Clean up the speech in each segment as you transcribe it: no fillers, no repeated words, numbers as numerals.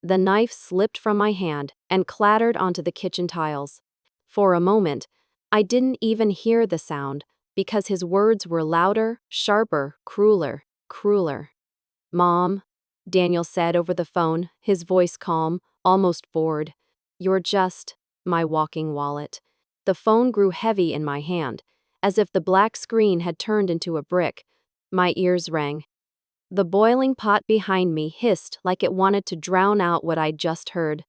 The knife slipped from my hand and clattered onto the kitchen tiles. For a moment, I didn't even hear the sound because his words were louder, sharper, crueler, crueler. "Mom," Daniel said over the phone, his voice calm, almost bored. "You're just my walking wallet." The phone grew heavy in my hand, as if the black screen had turned into a brick. My ears rang. The boiling pot behind me hissed like it wanted to drown out what I'd just heard.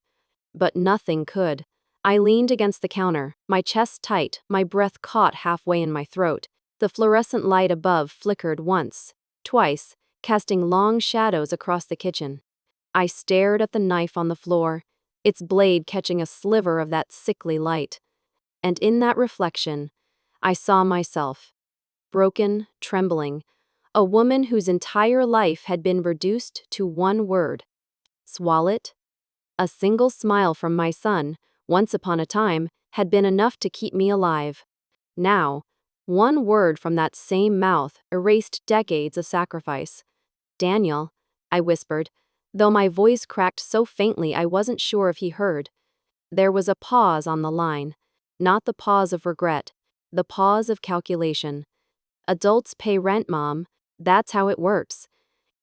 But nothing could. I leaned against the counter, my chest tight, my breath caught halfway in my throat. The fluorescent light above flickered once, twice, casting long shadows across the kitchen. I stared at the knife on the floor, its blade catching a sliver of that sickly light. And in that reflection, I saw myself, broken, trembling, a woman whose entire life had been reduced to one word: swallet. A single smile from my son, once upon a time, had been enough to keep me alive. Now, one word from that same mouth erased decades of sacrifice. "Daniel," I whispered, though my voice cracked so faintly I wasn't sure if he heard. There was a pause on the line. Not the pause of regret, the pause of calculation. "Adults pay rent, Mom. That's how it works.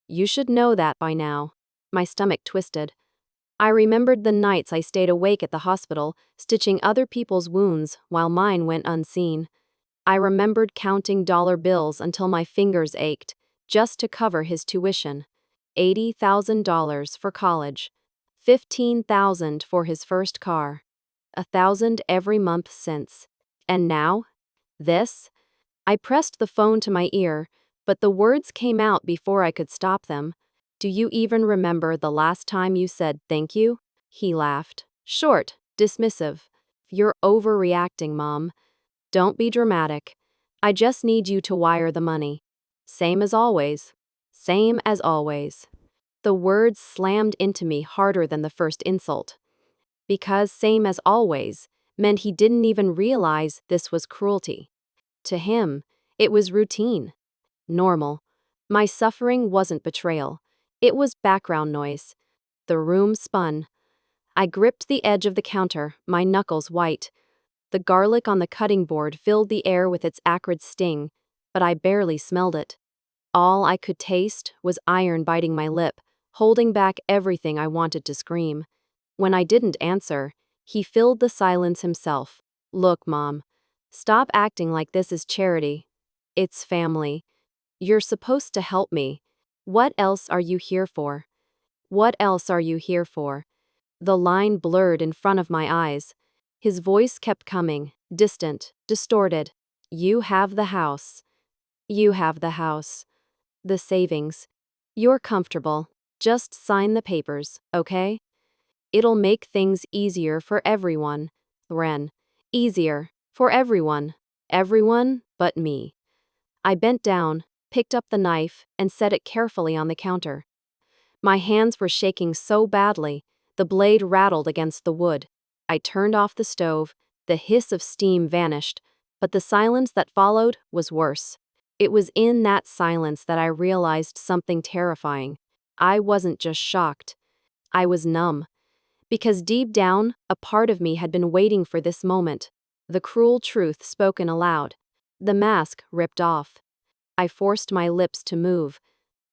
You should know that by now." My stomach twisted. I remembered the nights I stayed awake at the hospital, stitching other people's wounds while mine went unseen. I remembered counting dollar bills until my fingers ached, just to cover his tuition. $80,000 for college. $15,000 for his first car. $1,000 every month since. And now? This? I pressed the phone to my ear, but the words came out before I could stop them. "Do you even remember the last time you said thank you?" He laughed. Short, dismissive. "You're overreacting, Mom. Don't be dramatic. I just need you to wire the money. Same as always. Same as always." The words slammed into me harder than the first insult. Because same as always meant he didn't even realize this was cruelty. To him, it was routine. Normal. My suffering wasn't betrayal. It was background noise. The room spun. I gripped the edge of the counter, my knuckles white. The garlic on the cutting board filled the air with its acrid sting, but I barely smelled it. All I could taste was iron biting my lip, holding back everything I wanted to scream. When I didn't answer, he filled the silence himself. "Look, Mom. Stop acting like this is charity. It's family. You're supposed to help me. What else are you here for? What else are you here for?" The line blurred in front of my eyes. His voice kept coming, distant, distorted. "You have the house. You have the house. The savings. You're comfortable. Just sign the papers, okay? It'll make things easier for everyone, Ren. Easier for everyone. Everyone but me." I bent down, picked up the knife, and set it carefully on the counter. My hands were shaking so badly, the blade rattled against the wood. I turned off the stove, the hiss of steam vanished, but the silence that followed was worse. It was in that silence that I realized something terrifying. I wasn't just shocked. I was numb. Because deep down, a part of me had been waiting for this moment. The cruel truth spoken aloud. The mask ripped off. I forced my lips to move.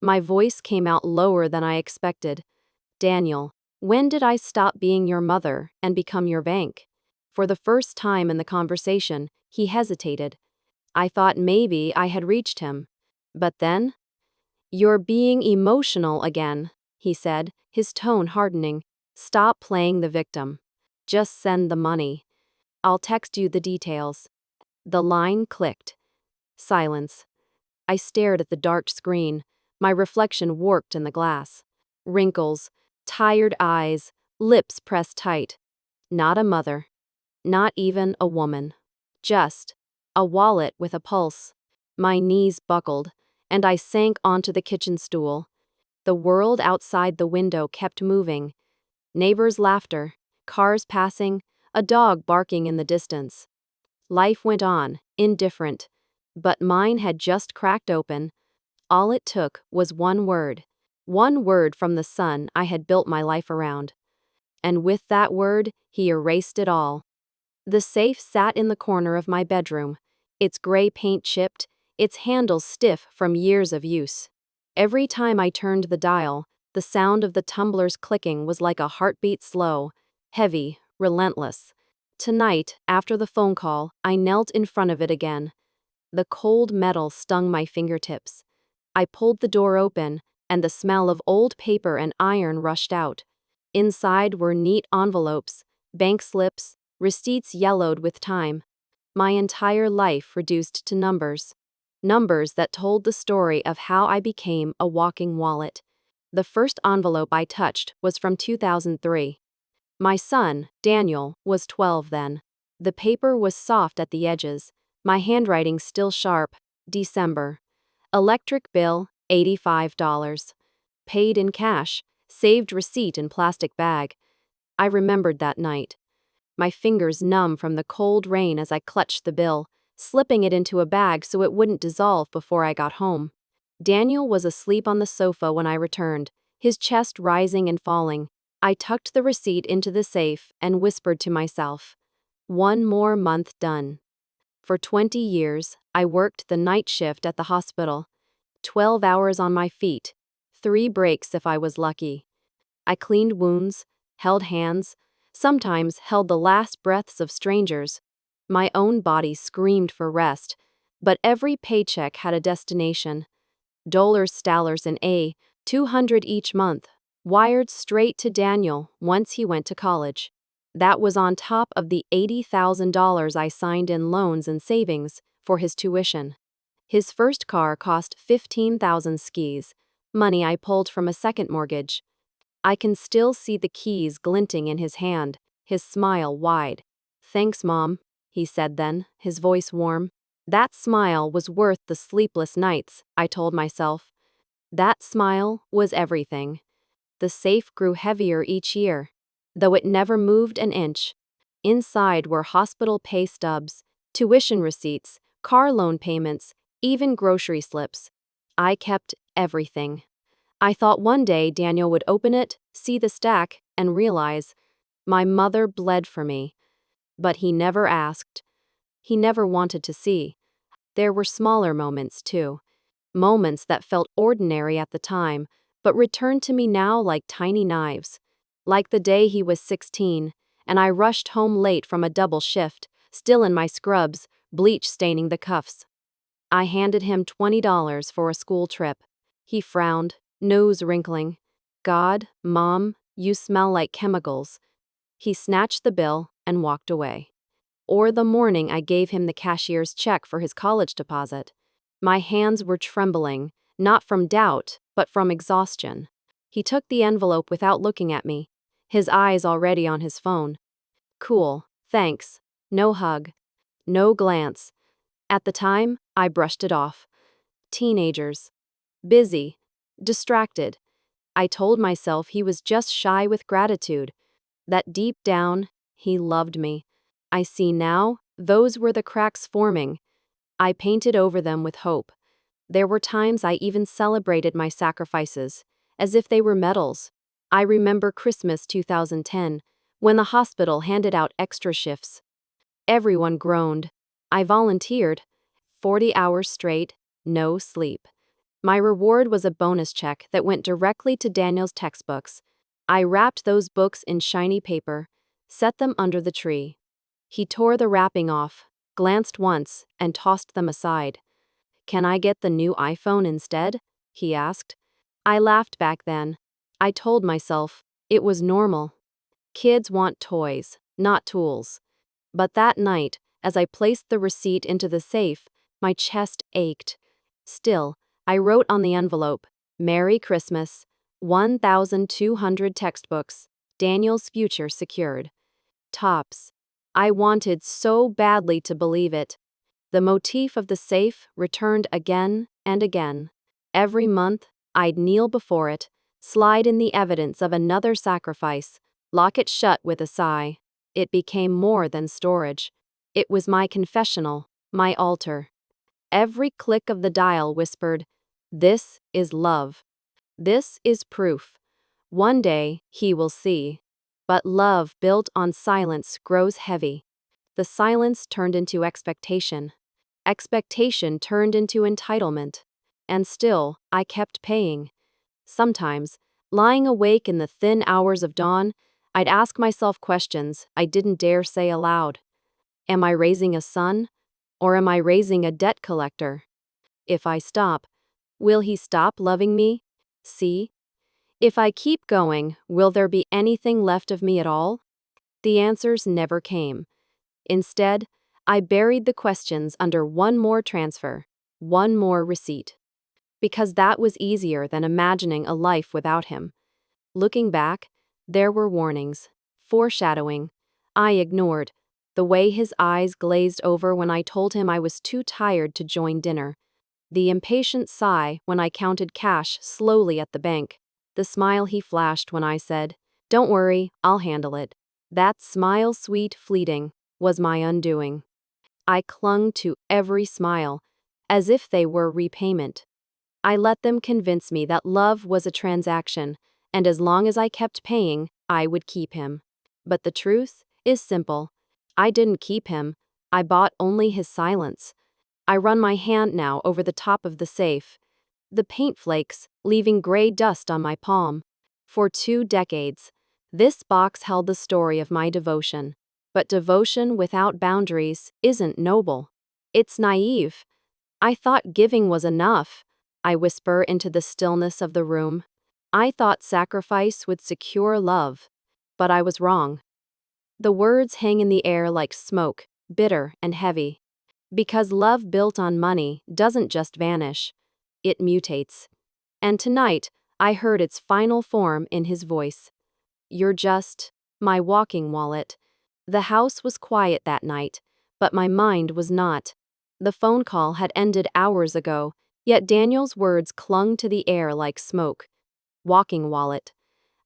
My voice came out lower than I expected. "Daniel, when did I stop being your mother and become your bank?" For the first time in the conversation, he hesitated. I thought maybe I had reached him. But then, "You're being emotional again," he said, his tone hardening. "Stop playing the victim. Just send the money. I'll text you the details." The line clicked. Silence. I stared at the dark screen, my reflection warped in the glass. Wrinkles, tired eyes, lips pressed tight. Not a mother. Not even a woman. Just a wallet with a pulse. My knees buckled, and I sank onto the kitchen stool. The world outside the window kept moving. Neighbors' laughter, cars passing, a dog barking in the distance. Life went on, indifferent. But mine had just cracked open. All it took was one word. One word from the son I had built my life around. And with that word, he erased it all. The safe sat in the corner of my bedroom, its gray paint chipped, its handles stiff from years of use. Every time I turned the dial, the sound of the tumblers clicking was like a heartbeat, slow, heavy, relentless. Tonight, after the phone call, I knelt in front of it again. The cold metal stung my fingertips. I pulled the door open, and the smell of old paper and iron rushed out. Inside were neat envelopes, bank slips, receipts yellowed with time. My entire life reduced to numbers. Numbers that told the story of how I became a walking wallet. The first envelope I touched was from 2003. My son, Daniel, was 12 then. The paper was soft at the edges, my handwriting still sharp. December. Electric bill, $85. Paid in cash, saved receipt in plastic bag. I remembered that night. My fingers numb from the cold rain as I clutched the bill, slipping it into a bag so it wouldn't dissolve before I got home. Daniel was asleep on the sofa when I returned, his chest rising and falling. I tucked the receipt into the safe and whispered to myself, "One more month done." For 20 years, I worked the night shift at the hospital. 12 hours on my feet, 3 breaks if I was lucky. I cleaned wounds, held hands, sometimes held the last breaths of strangers. My own body screamed for rest, but every paycheck had a destination. Dollars stallers in A, 200 each month, wired straight to Daniel once he went to college. That was on top of the $80,000 I signed in loans and savings for his tuition. His first car cost 15,000 skis, money I pulled from a second mortgage. I can still see the keys glinting in his hand, his smile wide. "Thanks, Mom," he said then, his voice warm. That smile was worth the sleepless nights, I told myself. That smile was everything. The safe grew heavier each year, though it never moved an inch. Inside were hospital pay stubs, tuition receipts, car loan payments, even grocery slips. I kept everything. I thought one day Daniel would open it, see the stack, and realize my mother bled for me. But he never asked. He never wanted to see. There were smaller moments, too. Moments that felt ordinary at the time, but returned to me now like tiny knives. Like the day he was 16, and I rushed home late from a double shift, still in my scrubs, bleach staining the cuffs. I handed him $20 for a school trip. He frowned, nose wrinkling. "God, Mom, you smell like chemicals." He snatched the bill and walked away. Or the morning I gave him the cashier's check for his college deposit. My hands were trembling, not from doubt, but from exhaustion. He took the envelope without looking at me, his eyes already on his phone. "Cool, thanks." No hug. No glance. At the time, I brushed it off. Teenagers. Busy. Distracted. I told myself he was just shy with gratitude. That deep down, he loved me. I see now, those were the cracks forming. I painted over them with hope. There were times I even celebrated my sacrifices, as if they were medals. I remember Christmas 2010, when the hospital handed out extra shifts. Everyone groaned. I volunteered. 40 hours straight, no sleep. My reward was a bonus check that went directly to Daniel's textbooks. I wrapped those books in shiny paper, set them under the tree. He tore the wrapping off, glanced once, and tossed them aside. "Can I get the new iPhone instead?" he asked. I laughed back then. I told myself it was normal. Kids want toys, not tools. But that night, as I placed the receipt into the safe, my chest ached. Still, I wrote on the envelope, "Merry Christmas, 1,200 textbooks, Daniel's future secured." Tops. I wanted so badly to believe it. The motif of the safe returned again and again. Every month, I'd kneel before it, slide in the evidence of another sacrifice, lock it shut with a sigh. It became more than storage. It was my confessional, my altar. Every click of the dial whispered, "This is love." This is proof. One day, he will see. But love built on silence grows heavy. The silence turned into expectation. Expectation turned into entitlement. And still, I kept paying. Sometimes, lying awake in the thin hours of dawn, I'd ask myself questions I didn't dare say aloud. Am I raising a son? Or am I raising a debt collector? If I stop, will he stop loving me? See? If I keep going, will there be anything left of me at all? The answers never came. Instead, I buried the questions under one more transfer, one more receipt. Because that was easier than imagining a life without him. Looking back, there were warnings, foreshadowing. I ignored. The way his eyes glazed over when I told him I was too tired to join dinner. The impatient sigh when I counted cash slowly at the bank. The smile he flashed when I said, "Don't worry, I'll handle it." That smile, sweet, fleeting, was my undoing. I clung to every smile, as if they were repayment. I let them convince me that love was a transaction, and as long as I kept paying, I would keep him. But the truth is simple. I didn't keep him. I bought only his silence. I run my hand now over the top of the safe. The paint flakes, leaving gray dust on my palm. For 2 decades, this box held the story of my devotion. But devotion without boundaries isn't noble. It's naive. I thought giving was enough. I whisper into the stillness of the room. I thought sacrifice would secure love. But I was wrong. The words hang in the air like smoke, bitter and heavy. Because love built on money doesn't just vanish, it mutates. And tonight, I heard its final form in his voice. "You're just my walking wallet." The house was quiet that night, but my mind was not. The phone call had ended hours ago, yet Daniel's words clung to the air like smoke. Walking wallet.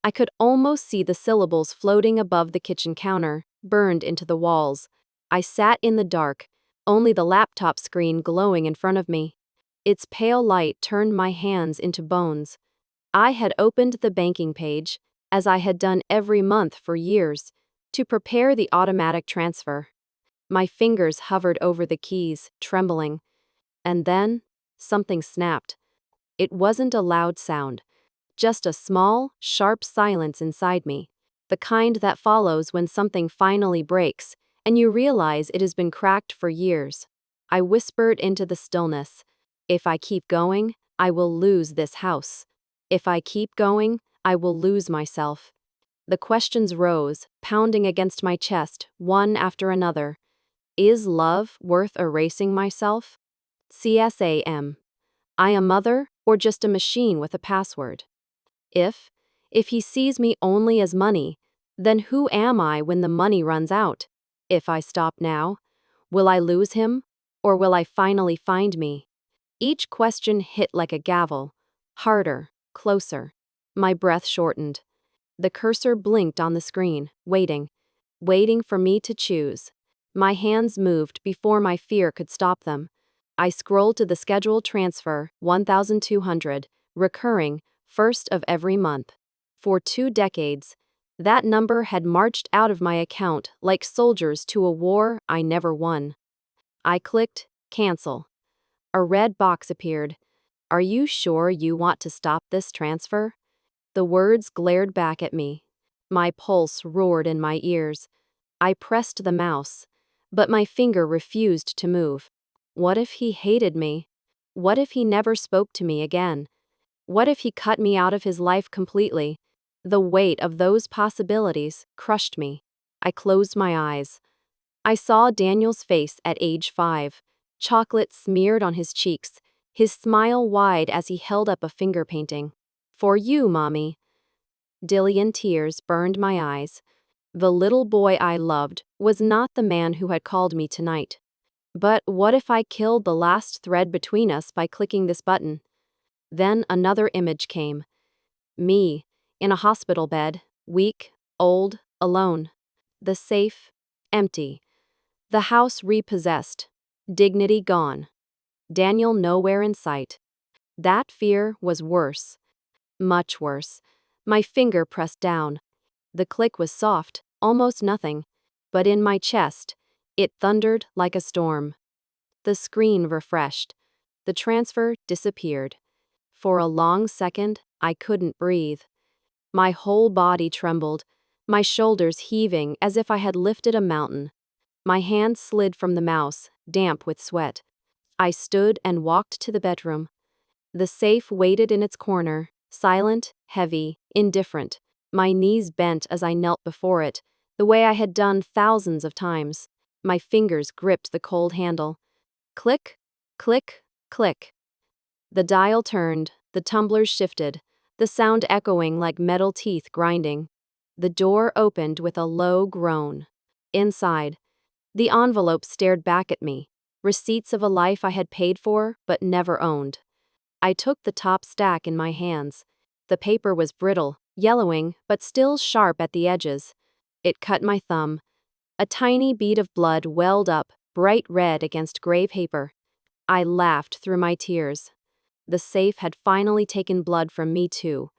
I could almost see the syllables floating above the kitchen counter, burned into the walls. I sat in the dark, only the laptop screen glowing in front of me. Its pale light turned my hands into bones. I had opened the banking page, as I had done every month for years, to prepare the automatic transfer. My fingers hovered over the keys, trembling. And then, something snapped. It wasn't a loud sound, just a small, sharp silence inside me, the kind that follows when something finally breaks, and you realize it has been cracked for years. I whispered into the stillness, "If I keep going, I will lose this house. If I keep going, I will lose myself." The questions rose, pounding against my chest, one after another. Is love worth erasing myself? CSAM. I a mother, or just a machine with a password? If he sees me only as money, then who am I when the money runs out? If I stop now, will I lose him, or will I finally find me? Each question hit like a gavel, harder, closer. My breath shortened. The cursor blinked on the screen, waiting for me to choose. My hands moved before my fear could stop them. I scrolled to the scheduled transfer, 1,200, recurring, first of every month. For 2 decades, that number had marched out of my account like soldiers to a war I never won. I clicked cancel. A red box appeared. "Are you sure you want to stop this transfer?" The words glared back at me. My pulse roared in my ears. I pressed the mouse, but my finger refused to move. What if he hated me? What if he never spoke to me again? What if he cut me out of his life completely? The weight of those possibilities crushed me. I closed my eyes. I saw Daniel's face at age 5, chocolate smeared on his cheeks, his smile wide as he held up a finger painting. "For you, Mommy." Dillion tears burned my eyes. The little boy I loved was not the man who had called me tonight. But what if I killed the last thread between us by clicking this button? Then another image came. Me, in a hospital bed, weak, old, alone. The safe, empty. The house repossessed. Dignity gone. Daniel nowhere in sight. That fear was worse. Much worse. My finger pressed down. The click was soft, almost nothing. But in my chest, it thundered like a storm. The screen refreshed. The transfer disappeared. For a long second, I couldn't breathe. My whole body trembled, my shoulders heaving as if I had lifted a mountain. My hand slid from the mouse, damp with sweat. I stood and walked to the bedroom. The safe waited in its corner, silent, heavy, indifferent. My knees bent as I knelt before it, the way I had done thousands of times. My fingers gripped the cold handle. Click, click, click. The dial turned, the tumblers shifted, the sound echoing like metal teeth grinding. The door opened with a low groan. Inside, the envelope stared back at me, receipts of a life I had paid for but never owned. I took the top stack in my hands. The paper was brittle, yellowing, but still sharp at the edges. It cut my thumb. A tiny bead of blood welled up, bright red against gray paper. I laughed through my tears. The safe had finally taken blood from me too.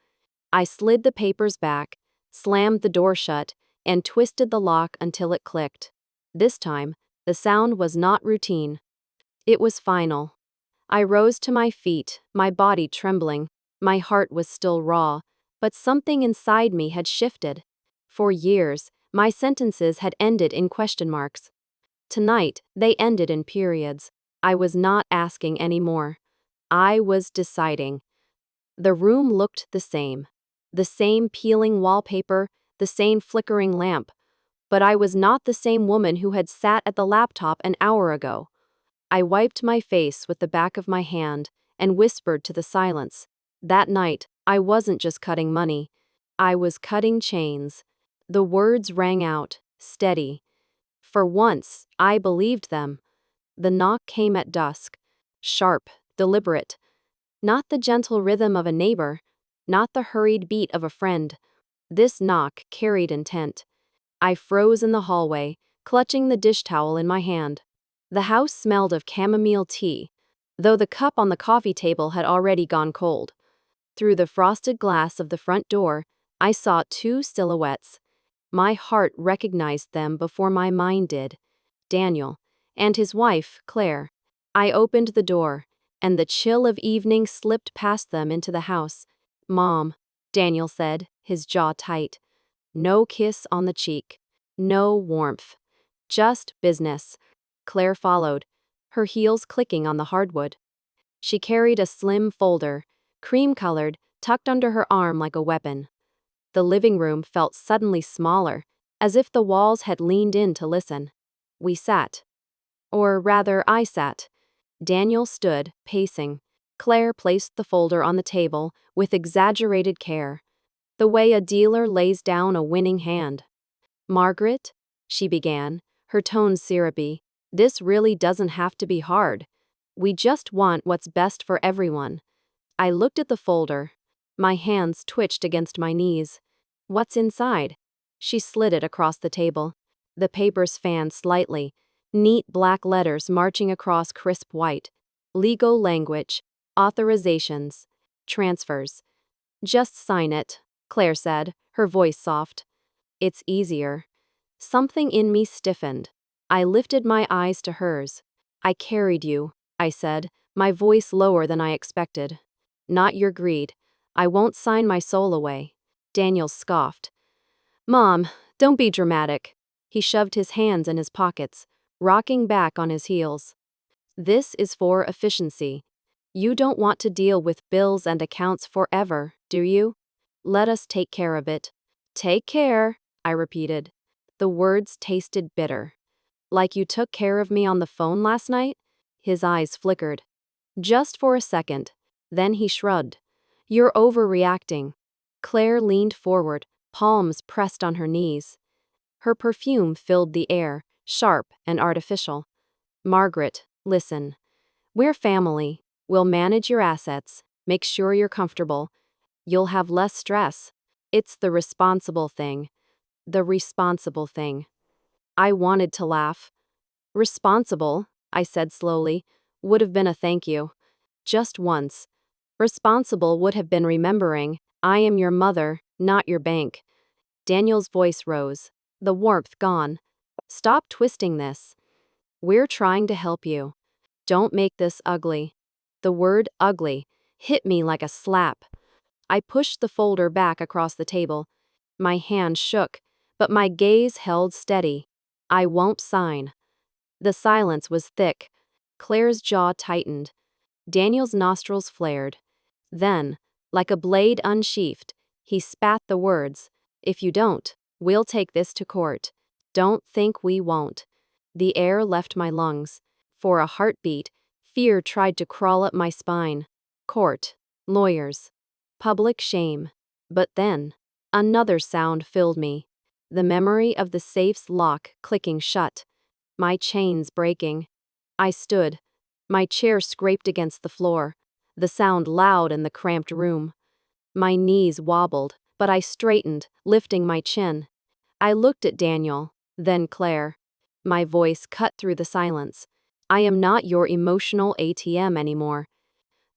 I slid the papers back, slammed the door shut, and twisted the lock until it clicked. This time, the sound was not routine. It was final. I rose to my feet, my body trembling. My heart was still raw, but something inside me had shifted. For years, my sentences had ended in question marks. Tonight, they ended in periods. I was not asking anymore. I was deciding. The room looked the same. The same peeling wallpaper, the same flickering lamp. But I was not the same woman who had sat at the laptop an hour ago. I wiped my face with the back of my hand and whispered to the silence. That night, I wasn't just cutting money. I was cutting chains. The words rang out, steady. For once, I believed them. The knock came at dusk. Sharp, deliberate. Not the gentle rhythm of a neighbor. Not the hurried beat of a friend. This knock carried intent. I froze in the hallway, clutching the dish towel in my hand. The house smelled of chamomile tea, though the cup on the coffee table had already gone cold. Through the frosted glass of the front door, I saw two silhouettes. My heart recognized them before my mind did. Daniel, and his wife, Claire. I opened the door, and the chill of evening slipped past them into the house. "Mom," Daniel said, his jaw tight. No kiss on the cheek. No warmth. Just business. Claire followed, her heels clicking on the hardwood. She carried a slim folder, cream-colored, tucked under her arm like a weapon. The living room felt suddenly smaller, as if the walls had leaned in to listen. We sat. Or rather, I sat. Daniel stood, pacing. Claire placed the folder on the table with exaggerated care, the way a dealer lays down a winning hand. "Margaret," she began, her tone syrupy, "this really doesn't have to be hard. We just want what's best for everyone." I looked at the folder. My hands twitched against my knees. "What's inside?" She slid it across the table. The papers fanned slightly, neat black letters marching across crisp white. Legal language, authorizations, transfers. "Just sign it," Claire said, her voice soft. "It's easier." Something in me stiffened. I lifted my eyes to hers. "I carried you," I said, my voice lower than I expected. "Not your greed. I won't sign my soul away." Daniel scoffed. "Mom, don't be dramatic." He shoved his hands in his pockets, rocking back on his heels. "This is for efficiency. You don't want to deal with bills and accounts forever, do you? Let us take care of it." "Take care," I repeated. The words tasted bitter. "Like you took care of me on the phone last night?" His eyes flickered. Just for a second. Then he shrugged. "You're overreacting." Claire leaned forward, palms pressed on her knees. Her perfume filled the air, sharp and artificial. "Margaret, listen. We're family. We'll manage your assets, make sure you're comfortable. You'll have less stress. It's the responsible thing. The responsible thing." I wanted to laugh. "Responsible," I said slowly, "would have been a thank you. Just once. Responsible would have been remembering, I am your mother, not your bank. Daniel's voice rose, the warmth gone. Stop twisting this. We're trying to help you. Don't make this ugly. The word ugly hit me like a slap. I pushed the folder back across the table. My hand shook, but my gaze held steady. I won't sign. The silence was thick. Claire's jaw tightened. Daniel's nostrils flared. Then, like a blade unsheathed, he spat the words, "If you don't, we'll take this to court. Don't think we won't." The air left my lungs. For a heartbeat, fear tried to crawl up my spine. Court, lawyers, public shame. But then, another sound filled me. The memory of the safe's lock clicking shut. My chains breaking. I stood. My chair scraped against the floor, the sound loud in the cramped room. My knees wobbled, but I straightened, lifting my chin. I looked at Daniel, then Claire. My voice cut through the silence. I am not your emotional ATM anymore.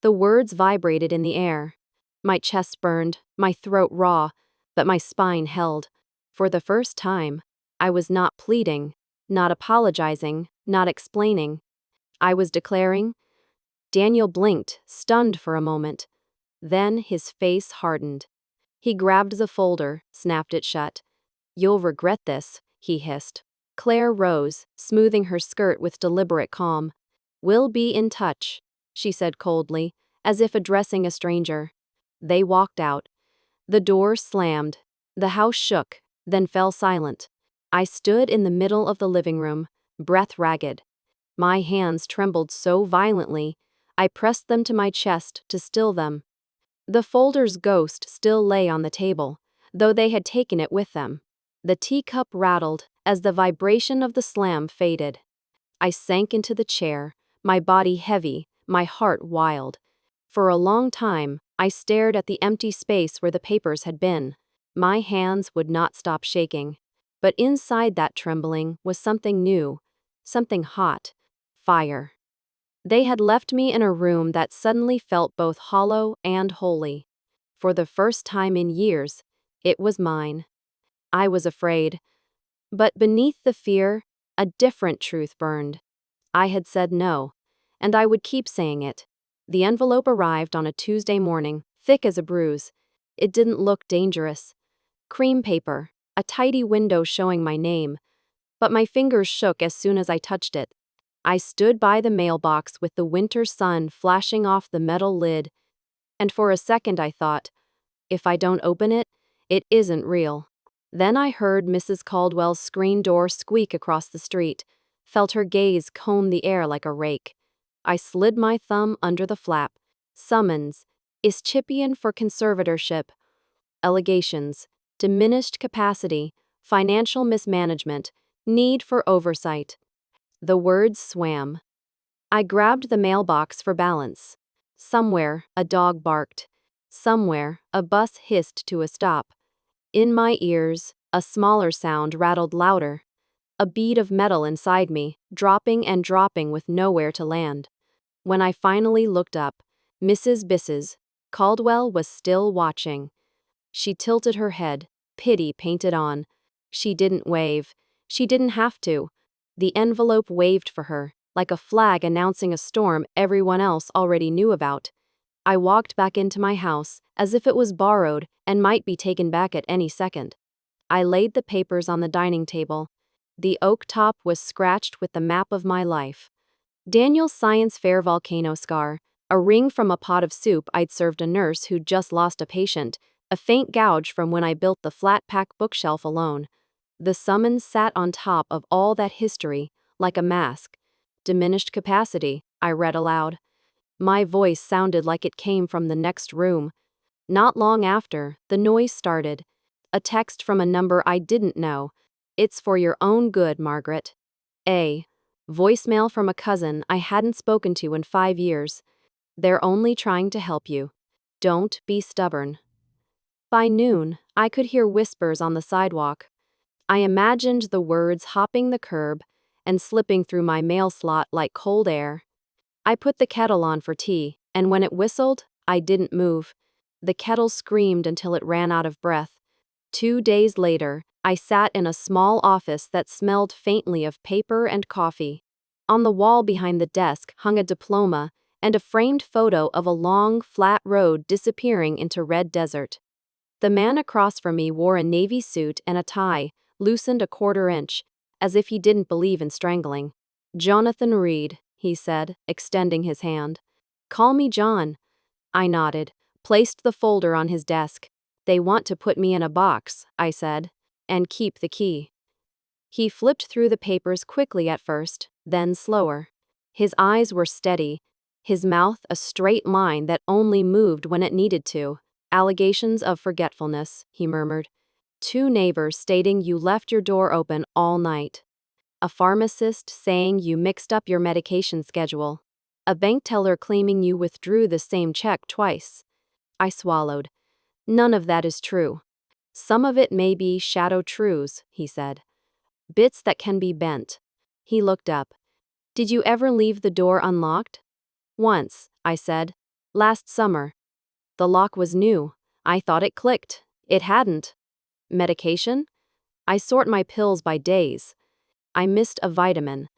The words vibrated in the air. My chest burned, my throat raw, but my spine held. For the first time, I was not pleading, not apologizing, not explaining. I was declaring. Daniel blinked, stunned for a moment. Then his face hardened. He grabbed the folder, snapped it shut. "You'll regret this," he hissed. Claire rose, smoothing her skirt with deliberate calm. "We'll be in touch," she said coldly, as if addressing a stranger. They walked out. The door slammed. The house shook, then fell silent. I stood in the middle of the living room, breath ragged. My hands trembled so violently, I pressed them to my chest to still them. The folder's ghost still lay on the table, though they had taken it with them. The teacup rattled as the vibration of the slam faded. I sank into the chair, my body heavy, my heart wild. For a long time, I stared at the empty space where the papers had been. My hands would not stop shaking. But inside that trembling was something new, something hot. Fire. They had left me in a room that suddenly felt both hollow and holy. For the first time in years, it was mine. I was afraid. But beneath the fear, a different truth burned. I had said no, and I would keep saying it. The envelope arrived on a Tuesday morning, thick as a bruise. It didn't look dangerous. Cream paper, a tidy window showing my name. But my fingers shook as soon as I touched it. I stood by the mailbox with the winter sun flashing off the metal lid, and for a second I thought, if I don't open it, it isn't real. Then I heard Mrs. Caldwell's screen door squeak across the street, felt her gaze comb the air like a rake. I slid my thumb under the flap. Summons. Ischipian for conservatorship. Allegations. Diminished capacity. Financial mismanagement. Need for oversight. The words swam. I grabbed the mailbox for balance. Somewhere, a dog barked. Somewhere, a bus hissed to a stop. In my ears, a smaller sound rattled louder. A bead of metal inside me, dropping and dropping with nowhere to land. When I finally looked up, Mrs. Bisses Caldwell was still watching. She tilted her head, pity painted on. She didn't wave. She didn't have to. The envelope waved for her, like a flag announcing a storm everyone else already knew about. I walked back into my house, as if it was borrowed and might be taken back at any second. I laid the papers on the dining table. The oak top was scratched with the map of my life. Daniel's science fair volcano scar, a ring from a pot of soup I'd served a nurse who'd just lost a patient, a faint gouge from when I built the flat-pack bookshelf alone. The summons sat on top of all that history, like a mask. Diminished capacity, I read aloud. My voice sounded like it came from the next room. Not long after, the noise started. A text from a number I didn't know. "It's for your own good, Margaret." A voicemail from a cousin I hadn't spoken to in 5 years. "They're only trying to help you. Don't be stubborn." By noon, I could hear whispers on the sidewalk. I imagined the words hopping the curb and slipping through my mail slot like cold air. I put the kettle on for tea, and when it whistled, I didn't move. The kettle screamed until it ran out of breath. 2 days later, I sat in a small office that smelled faintly of paper and coffee. On the wall behind the desk hung a diploma and a framed photo of a long, flat road disappearing into red desert. The man across from me wore a navy suit and a tie, loosened a quarter inch, as if he didn't believe in strangling. "Jonathan Reed," he said, extending his hand. "Call me John." I nodded, placed the folder on his desk. "They want to put me in a box," I said, "and keep the key." He flipped through the papers quickly at first, then slower. His eyes were steady, his mouth a straight line that only moved when it needed to. "Allegations of forgetfulness," he murmured. "2 neighbors stating you left your door open all night. A pharmacist saying you mixed up your medication schedule. A bank teller claiming you withdrew the same check twice." I swallowed. "None of that is true." "Some of it may be shadow truths," he said. "Bits that can be bent." He looked up. "Did you ever leave the door unlocked?" "Once," I said. "Last summer. The lock was new. I thought it clicked. It hadn't." "Medication?" "I sort my pills by days. I missed a vitamin.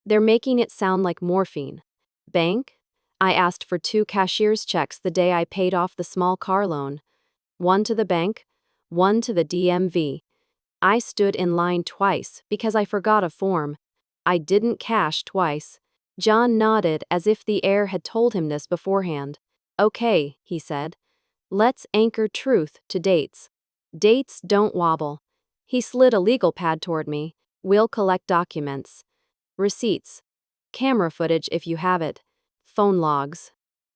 They're making it sound like morphine." "Bank?" "I asked for 2 cashier's checks the day I paid off the small car loan. One to the bank, one to the DMV. I stood in line twice because I forgot a form. I didn't cash twice." John nodded as if the air had told him this beforehand. "Okay," he said. "Let's anchor truth to dates. Dates don't wobble." He slid a legal pad toward me. "We'll collect documents. Receipts. Camera footage if you have it. Phone logs."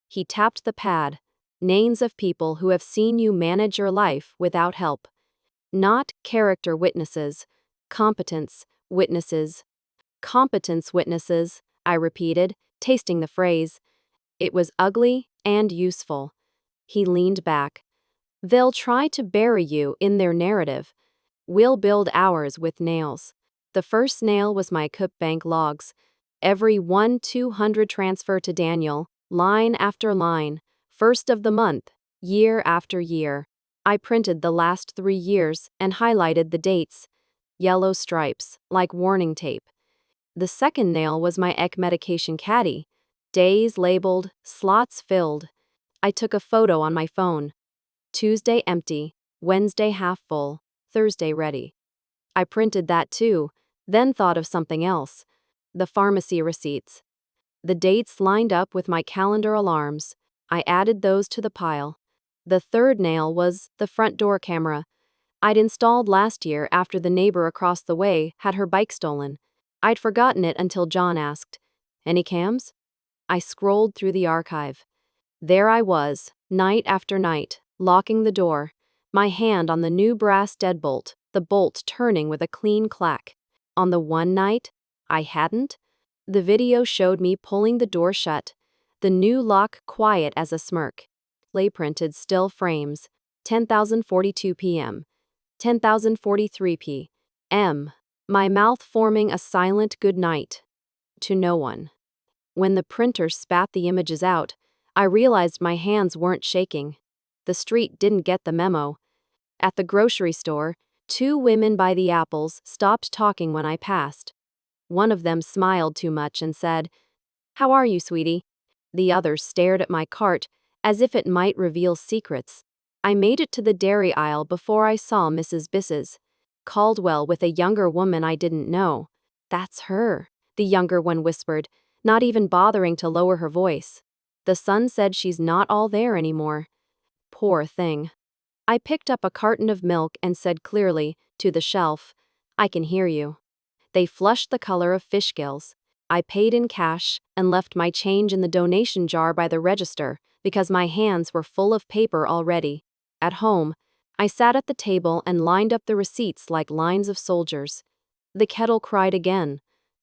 He tapped the pad. "Names of people who have seen you manage your life without help. Not character witnesses. Competence witnesses." "Competence witnesses," I repeated, tasting the phrase. It was ugly and useful. He leaned back. "They'll try to bury you in their narrative. We'll build ours with nails." The first nail was my Coop Bank logs. Every 1-200 transfer to Daniel, line after line, first of the month, year after year. I printed the last 3 years and highlighted the dates. Yellow stripes, like warning tape. The second nail was my EC medication caddy. Days labeled, slots filled. I took a photo on my phone. Tuesday empty, Wednesday half full, Thursday ready. I printed that too, then thought of something else. The pharmacy receipts. The dates lined up with my calendar alarms. I added those to the pile. The third nail was the front door camera. I'd installed last year after the neighbor across the way had her bike stolen. I'd forgotten it until John asked, "Any cams?" I scrolled through the archive. There I was, night after night, locking the door, my hand on the new brass deadbolt, the bolt turning with a clean clack. On the one night I hadn't, the video showed me pulling the door shut, the new lock quiet as a smirk. Play-printed still frames, 10,042 p.m., 10,043 p.m., my mouth forming a silent goodnight. To no one. When the printer spat the images out, I realized my hands weren't shaking. The street didn't get the memo. At the grocery store, 2 women by the apples stopped talking when I passed. One of them smiled too much and said, "How are you, sweetie?" The other stared at my cart as if it might reveal secrets. I made it to the dairy aisle before I saw Mrs. Biss's. Caldwell with a younger woman I didn't know. "That's her," the younger one whispered, not even bothering to lower her voice. "The son said she's not all there anymore." Poor thing. I picked up a carton of milk and said clearly, to the shelf, "I can hear you." They flushed the color of fish gills. I paid in cash and left my change in the donation jar by the register because my hands were full of paper already. At home, I sat at the table and lined up the receipts like lines of soldiers. The kettle cried again.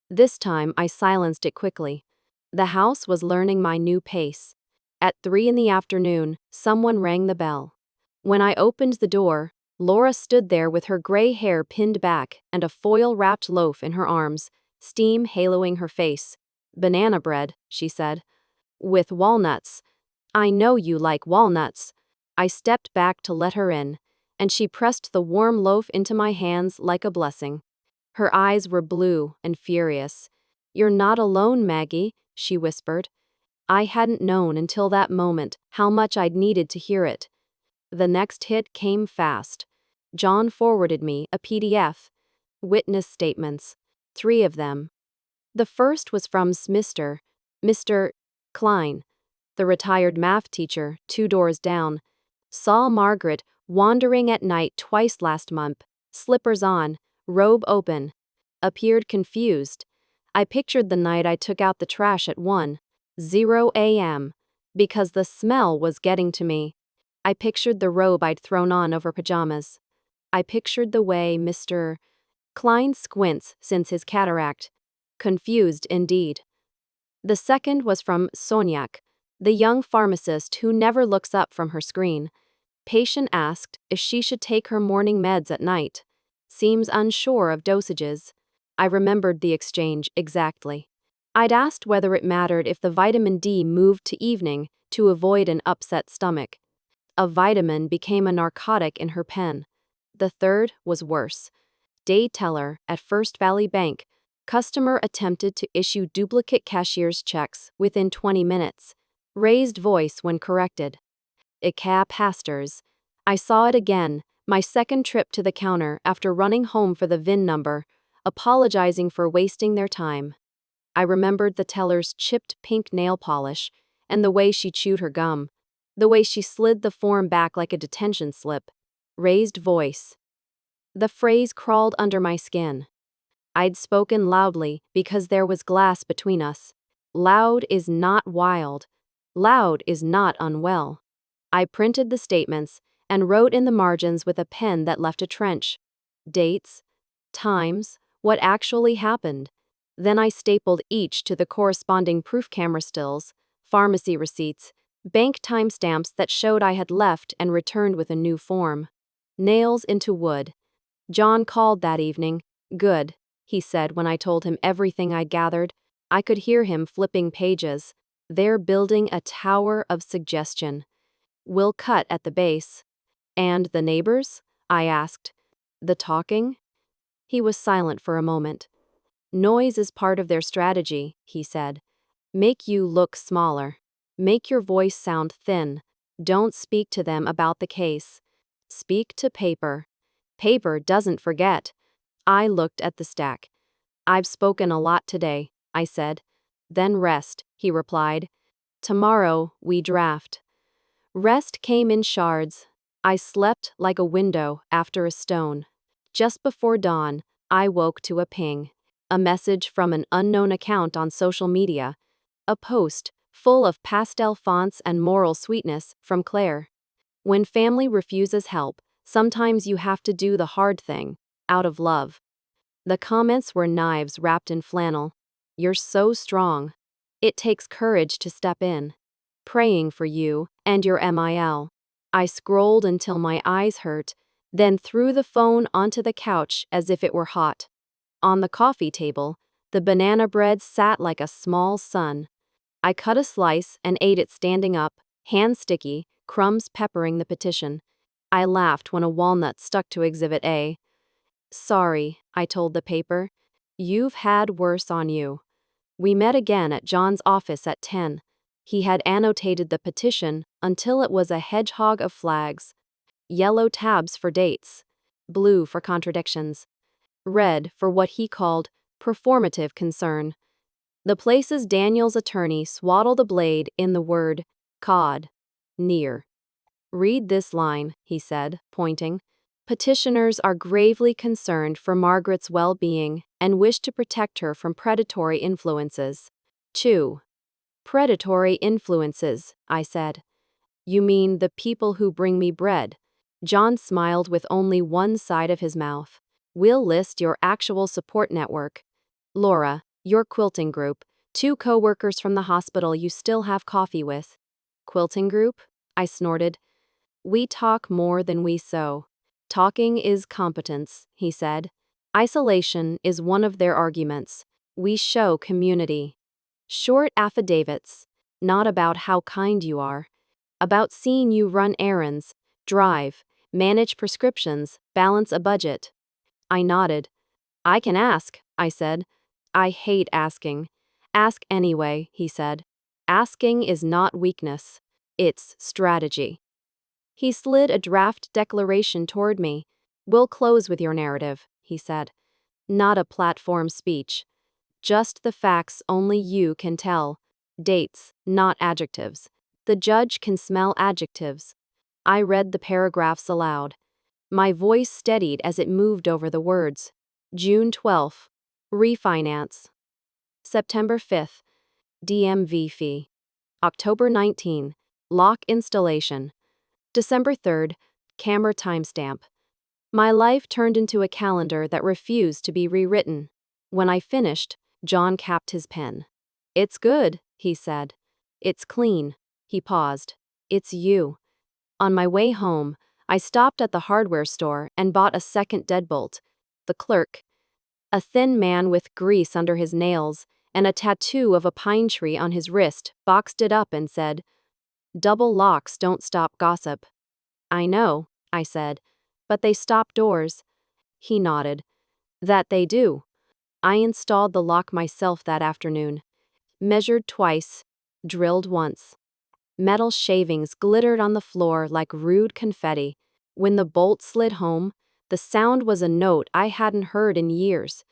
This time I silenced it quickly. The house was learning my new pace. At 3 in the afternoon, someone rang the bell. When I opened the door, Laura stood there with her gray hair pinned back and a foil-wrapped loaf in her arms, steam haloing her face. "Banana bread," she said. "With walnuts. I know you like walnuts." I stepped back to let her in, and she pressed the warm loaf into my hands like a blessing. Her eyes were blue and furious. "You're not alone, Maggie," she whispered. I hadn't known until that moment how much I'd needed to hear it. The next hit came fast. John forwarded me a PDF. Witness statements. 3 of them. The first was from Mr. Klein, the retired math teacher, 2 doors down. Saw Margaret wandering at night twice last month, slippers on, robe open. Appeared confused. I pictured the night I took out the trash at 1:00 a.m. because the smell was getting to me. I pictured the robe I'd thrown on over pajamas. I pictured the way Mr. Klein squints since his cataract. Confused indeed. The second was from Sonyak, the young pharmacist who never looks up from her screen. Patient asked if she should take her morning meds at night. Seems unsure of dosages. I remembered the exchange exactly. I'd asked whether it mattered if the vitamin D moved to evening to avoid an upset stomach. A vitamin became a narcotic in her pen. The third was worse. Day teller at First Valley Bank. Customer attempted to issue duplicate cashier's checks within 20 minutes. Raised voice when corrected. ICA pastors. I saw it again, my second trip to the counter after running home for the VIN number, apologizing for wasting their time. I remembered the teller's chipped pink nail polish, and the way she chewed her gum. The way she slid the form back like a detention slip. Raised voice. The phrase crawled under my skin. I'd spoken loudly because there was glass between us. Loud is not wild. Loud is not unwell. I printed the statements and wrote in the margins with a pen that left a trench. Dates, times, what actually happened. Then I stapled each to the corresponding proof camera stills, pharmacy receipts, bank timestamps that showed I had left and returned with a new form. Nails into wood. John called that evening. "Good," he said when I told him everything I'd gathered. I could hear him flipping pages. "They're building a tower of suggestion. We'll cut at the base." "And the neighbors?" I asked. "The talking?" He was silent for a moment. "Noise is part of their strategy," he said. "Make you look smaller. Make your voice sound thin. Don't speak to them about the case. Speak to paper. Paper doesn't forget." I looked at the stack. "I've spoken a lot today," I said. "Then rest," he replied. "Tomorrow we draft." Rest came in shards. I slept like a window after a stone. Just before dawn, I woke to a ping. A message from an unknown account on social media. A post, full of pastel fonts and moral sweetness, from Claire. When family refuses help, sometimes you have to do the hard thing, out of love. The comments were knives wrapped in flannel. "You're so strong. It takes courage to step in. Praying for you and your MIL." I scrolled until my eyes hurt, then threw the phone onto the couch as if it were hot. On the coffee table, the banana bread sat like a small sun. I cut a slice and ate it standing up, hands sticky, crumbs peppering the petition. I laughed when a walnut stuck to Exhibit A. "Sorry," I told the paper. "You've had worse on you." We met again at John's office at 10. He had annotated the petition until it was a hedgehog of flags. Yellow tabs for dates. Blue for contradictions. Red for what he called performative concern. The place's Daniel's attorney swaddled a blade in the word cod. Near. "Read this line," he said, pointing. "Petitioners are gravely concerned for Margaret's well-being and wish to protect her from predatory influences." 2. "Predatory influences," I said. "You mean the people who bring me bread?" John smiled with only one side of his mouth. "We'll list your actual support network. Laura, your quilting group, 2 co-workers from the hospital you still have coffee with." "Quilting group?" I snorted. "We talk more than we sew. Talking is competence," he said. "Isolation is one of their arguments. We show community. Short affidavits, not about how kind you are, About seeing you run errands, drive, manage prescriptions, balance a budget. I nodded. I can ask, I said. I hate asking. Ask anyway, he said. Asking is not weakness. It's strategy. He slid a draft declaration toward me. We'll close with your narrative, he said. Not a platform speech. Just the facts only you can tell. Dates, not adjectives. The judge can smell adjectives. I read the paragraphs aloud. My voice steadied as it moved over the words. June 12th. Refinance. September 5th. DMV fee. October 19. Lock installation. December 3rd. Camera timestamp. My life turned into a calendar that refused to be rewritten. When I finished, John capped his pen. It's good, he said. It's clean. He paused. It's you. On my way home, I stopped at the hardware store and bought a second deadbolt. The clerk, a thin man with grease under his nails and a tattoo of a pine tree on his wrist, boxed it up and said, "Double locks don't stop gossip." I know, I said, but they stop doors. He nodded. That they do. I installed the lock myself that afternoon. Measured twice, drilled once. Metal shavings glittered on the floor like rude confetti. When the bolt slid home, the sound was a note I hadn't heard in years.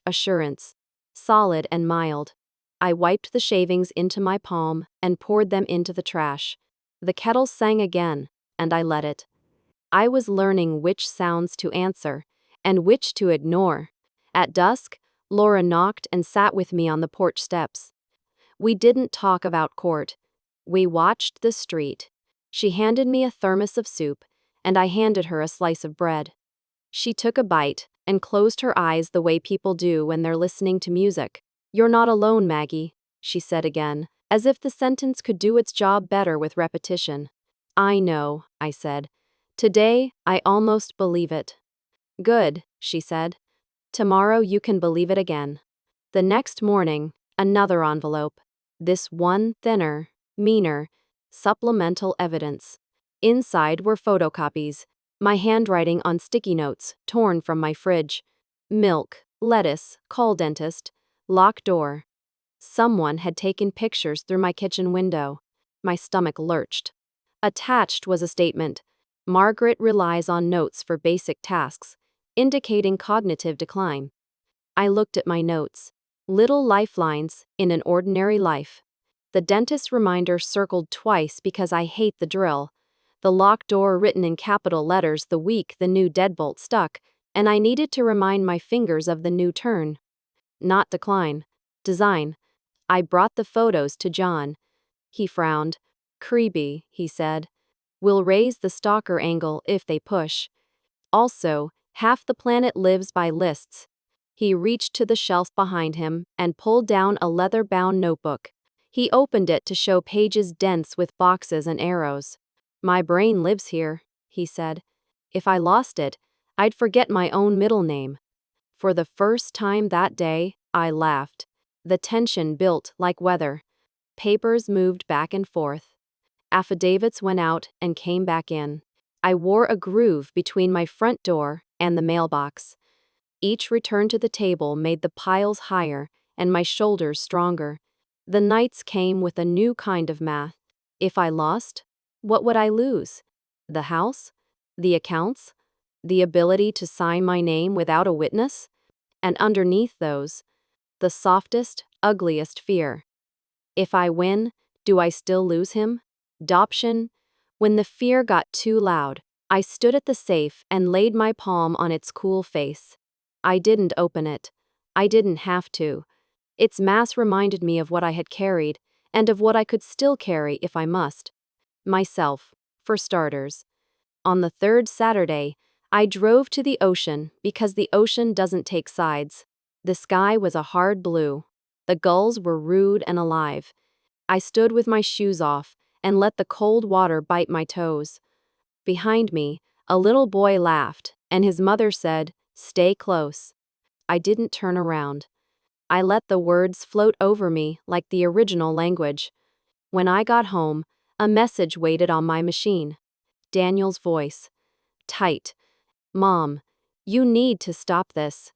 Assurance. Solid and mild. I wiped the shavings into my palm and poured them into the trash. The kettle sang again, and I let it. I was learning which sounds to answer, and which to ignore. At dusk, Laura knocked and sat with me on the porch steps. We didn't talk about court. We watched the street. She handed me a thermos of soup, and I handed her a slice of bread. She took a bite and closed her eyes the way people do when they're listening to music. You're not alone, Maggie, she said again, as if the sentence could do its job better with repetition. I know, I said. Today, I almost believe it. Good, she said. Tomorrow you can believe it again. The next morning, another envelope. This one thinner, meaner, supplemental evidence. Inside were photocopies, my handwriting on sticky notes, torn from my fridge. Milk, lettuce, call dentist, lock door. Someone had taken pictures through my kitchen window. My stomach lurched. Attached was a statement. Margaret relies on notes for basic tasks, indicating cognitive decline. I looked at my notes. Little lifelines in an ordinary life. The dentist's reminder circled twice because I hate the drill. The locked door written in capital letters the week the new deadbolt stuck, and I needed to remind my fingers of the new turn. Not decline. Design. I brought the photos to John. He frowned. Creepy, he said. We'll raise the stalker angle if they push. Also, half the planet lives by lists. He reached to the shelf behind him and pulled down a leather-bound notebook. He opened it to show pages dense with boxes and arrows. My brain lives here, he said. If I lost it, I'd forget my own middle name. For the first time that day, I laughed. The tension built like weather. Papers moved back and forth. Affidavits went out and came back in. I wore a groove between my front door and the mailbox. Each return to the table made the piles higher and my shoulders stronger. The nights came with a new kind of math. If I lost, what would I lose? The house? The accounts? The ability to sign my name without a witness? And underneath those, the softest, ugliest fear. If I win, do I still lose him? Adoption? When the fear got too loud, I stood at the safe and laid my palm on its cool face. I didn't open it. I didn't have to. Its mass reminded me of what I had carried, and of what I could still carry if I must. Myself, for starters. On the third Saturday, I drove to the ocean because the ocean doesn't take sides. The sky was a hard blue. The gulls were rude and alive. I stood with my shoes off and let the cold water bite my toes. Behind me, a little boy laughed, and his mother said, "Stay close." I didn't turn around. I let the words float over me like the original language. When I got home, A message waited on my machine. Daniel's voice. Tight. Mom, you need to stop this.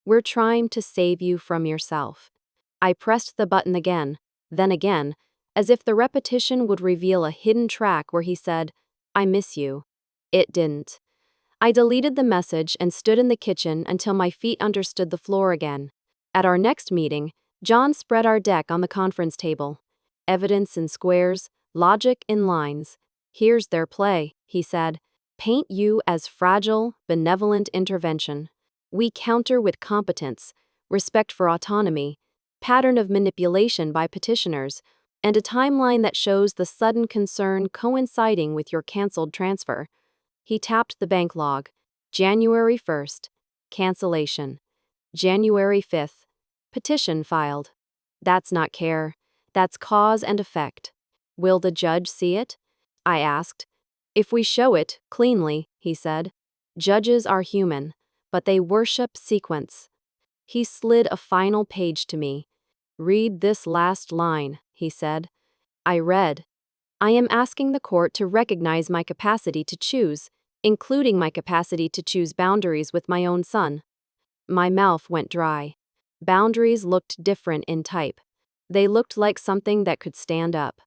We're trying to save you from yourself. I pressed the button again, then again, as if the repetition would reveal a hidden track where he said, I miss you. It didn't. I deleted the message and stood in the kitchen until my feet understood the floor again. At our next meeting, John spread our deck on the conference table. Evidence in squares, logic in lines. Here's their play, he said. Paint you as fragile, benevolent intervention. We counter with competence, respect for autonomy, pattern of manipulation by petitioners, and a timeline that shows the sudden concern coinciding with your canceled transfer. He tapped the bank log. January 1st. Cancellation. January 5th. Petition filed. That's not care. That's cause and effect. Will the judge see it? I asked. If we show it, cleanly, he said. Judges are human, but they worship sequence. He slid a final page to me. Read this last line, he said. I read. I am asking the court to recognize my capacity to choose, including my capacity to choose boundaries with my own son. My mouth went dry. Boundaries looked different in type. They looked like something that could stand up.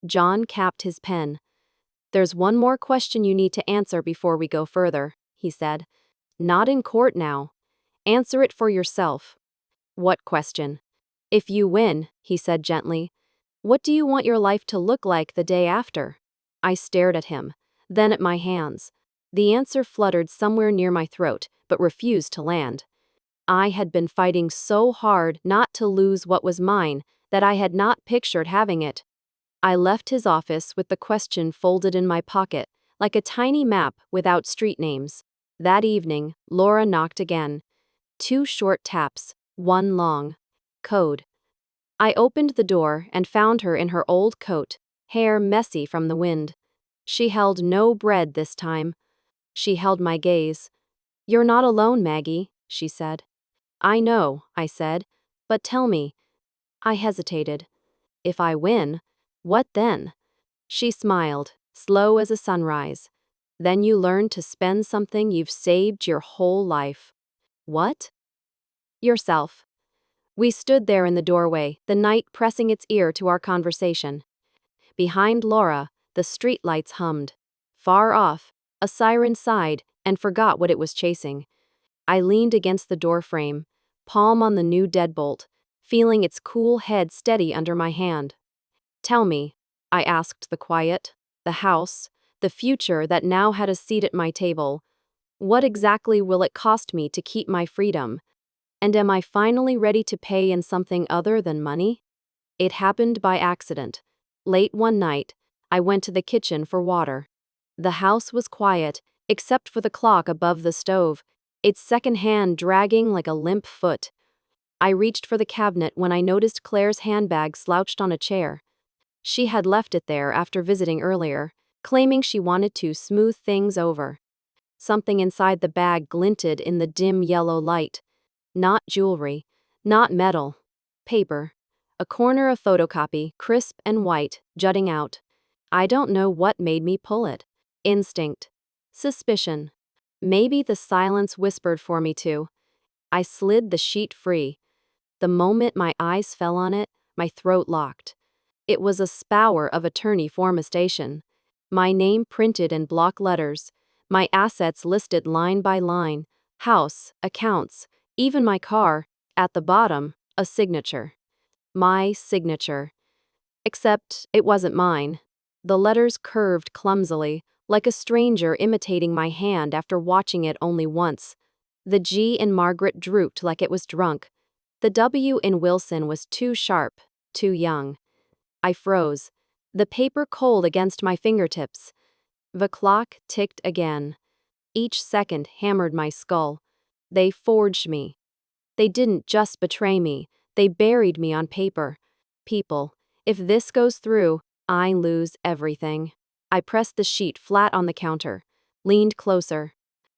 John capped his pen. There's one more question you need to answer before we go further, he said. Not in court now. Answer it for yourself. What question? If you win, he said gently, what do you want your life to look like the day after? I stared at him, then at my hands. The answer fluttered somewhere near my throat, but refused to land. I had been fighting so hard not to lose what was mine that I had not pictured having it. I left his office with the question folded in my pocket, like a tiny map without street names. That evening, Laura knocked again. 2 short taps, 1 long. Code. I opened the door and found her in her old coat, hair messy from the wind. She held no bread this time. She held my gaze. You're not alone, Maggie, she said. I know, I said, but tell me. I hesitated. If I win, what then? She smiled, slow as a sunrise. Then you learn to spend something you've saved your whole life. What? Yourself. We stood there in the doorway, the night pressing its ear to our conversation. Behind Laura, the streetlights hummed. Far off, a siren sighed and forgot what it was chasing. I leaned against the doorframe, palm on the new deadbolt, feeling its cool head steady under my hand. Tell me, I asked the quiet, the house, the future that now had a seat at my table. What exactly will it cost me to keep my freedom? And am I finally ready to pay in something other than money? It happened by accident. Late one night, I went to the kitchen for water. The house was quiet, except for the clock above the stove, its second hand dragging like a limp foot. I reached for the cabinet when I noticed Claire's handbag slouched on a chair. She had left it there after visiting earlier, claiming she wanted to smooth things over. Something inside the bag glinted in the dim yellow light. Not jewelry, not metal. Paper. A corner of photocopy, crisp and white, jutting out. I don't know what made me pull it. Instinct. Suspicion. Maybe the silence whispered for me to. I slid the sheet free. The moment my eyes fell on it, my throat locked. It was a spour of attorney formation. My name printed in block letters. My assets listed line by line. House, accounts, even my car. At the bottom, a signature. My signature. Except it wasn't mine. The letters curved clumsily, like a stranger imitating my hand after watching it only once. The G in Margaret drooped like it was drunk. The W in Wilson was too sharp, too young. I froze, the paper cold against my fingertips. The clock ticked again. Each second hammered my skull. They forged me. They didn't just betray me, they buried me on paper. People, if this goes through, I lose everything. I pressed the sheet flat on the counter, leaned closer.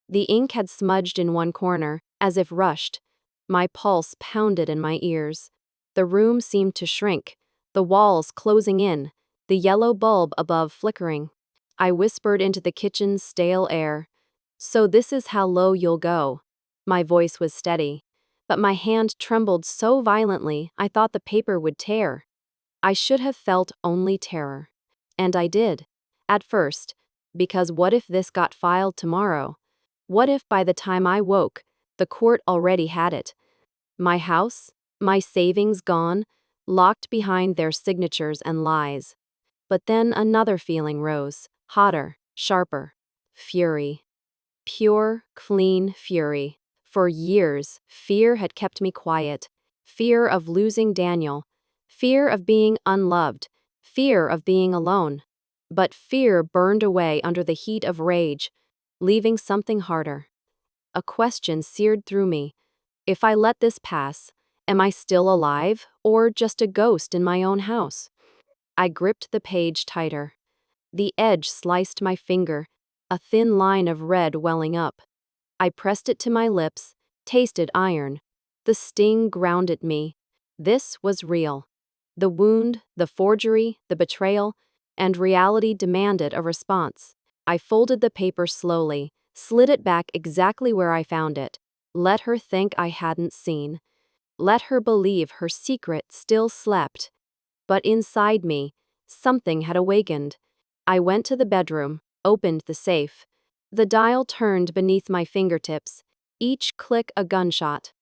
The ink had smudged in one corner, as if rushed. My pulse pounded in my ears. The room seemed to shrink, the walls closing in, the yellow bulb above flickering. I whispered into the kitchen's stale air. "So this is how low you'll go." My voice was steady, but my hand trembled so violently I thought the paper would tear. I should have felt only terror. And I did. At first. Because what if this got filed tomorrow? What if by the time I woke, the court already had it? My house? My savings gone? Locked behind their signatures and lies. But then another feeling rose, hotter, sharper. Fury. Pure, clean fury. For years, fear had kept me quiet. Fear of losing Daniel. Fear of being unloved. Fear of being alone. But fear burned away under the heat of rage, leaving something harder. A question seared through me. If I let this pass, am I still alive, or just a ghost in my own house? I gripped the page tighter. The edge sliced my finger, a thin line of red welling up. I pressed it to my lips, tasted iron. The sting ground at me. This was real. The wound, the forgery, the betrayal, and reality demanded a response. I folded the paper slowly, slid it back exactly where I found it. Let her think I hadn't seen. Let her believe her secret still slept. But inside me, something had awakened. I went to the bedroom, opened the safe. The dial turned beneath my fingertips, each click a gunshot.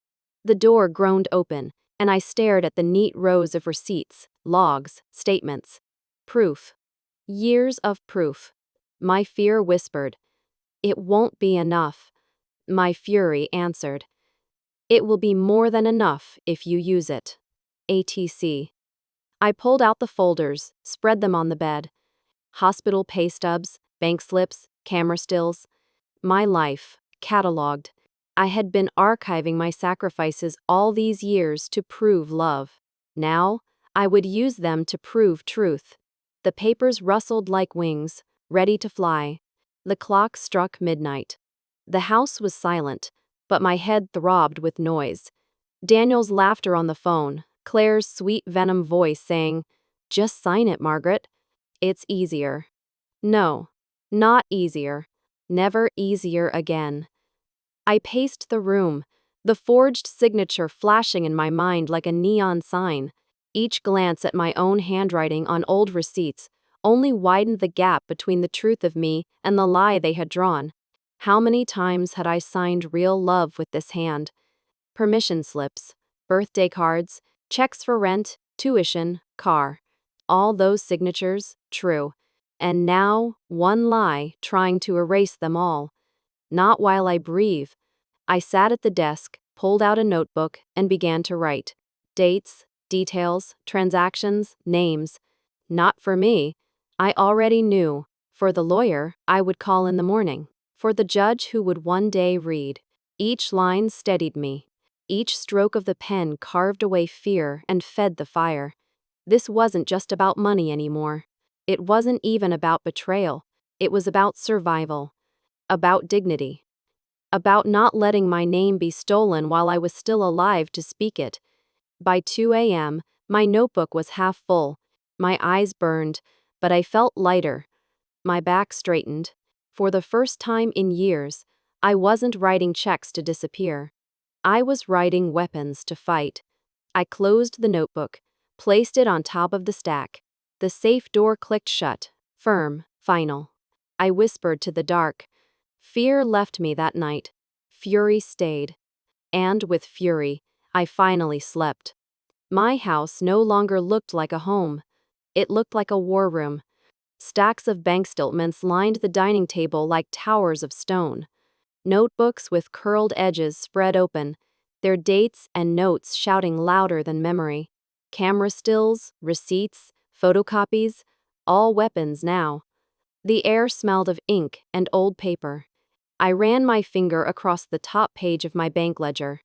The door groaned open, and I stared at the neat rows of receipts, logs, statements. Proof. Years of proof. My fear whispered, "It won't be enough." My fury answered, "It will be more than enough if you use it." ATC. I pulled out the folders, spread them on the bed. Hospital pay stubs, bank slips, camera stills. My life, cataloged. I had been archiving my sacrifices all these years to prove love. Now, I would use them to prove truth. The papers rustled like wings, ready to fly. The clock struck midnight. The house was silent, but my head throbbed with noise. Daniel's laughter on the phone, Claire's sweet venom voice saying, "Just sign it, Margaret. It's easier." No, not easier. Never easier again. I paced the room, the forged signature flashing in my mind like a neon sign. Each glance at my own handwriting on old receipts only widened the gap between the truth of me and the lie they had drawn. How many times had I signed real love with this hand? Permission slips, birthday cards, checks for rent, tuition, car. All those signatures, true. And now, one lie trying to erase them all. Not while I breathe. I sat at the desk, pulled out a notebook, and began to write. Dates, details, transactions, names. Not for me. I already knew. For the lawyer, I would call in the morning. For the judge who would one day read. Each line steadied me. Each stroke of the pen carved away fear and fed the fire. This wasn't just about money anymore. It wasn't even about betrayal. It was about survival. About dignity. About not letting my name be stolen while I was still alive to speak it. By 2 a.m., my notebook was half full. My eyes burned, but I felt lighter. My back straightened. For the first time in years, I wasn't writing checks to disappear. I was writing weapons to fight. I closed the notebook, placed it on top of the stack. The safe door clicked shut, firm, final. I whispered to the dark. Fear left me that night. Fury stayed. And with fury, I finally slept. My house no longer looked like a home. It looked like a war room. Stacks of bank statements lined the dining table like towers of stone. Notebooks with curled edges spread open, their dates and notes shouting louder than memory. Camera stills, receipts, photocopies, all weapons now. The air smelled of ink and old paper. I ran my finger across the top page of my bank ledger.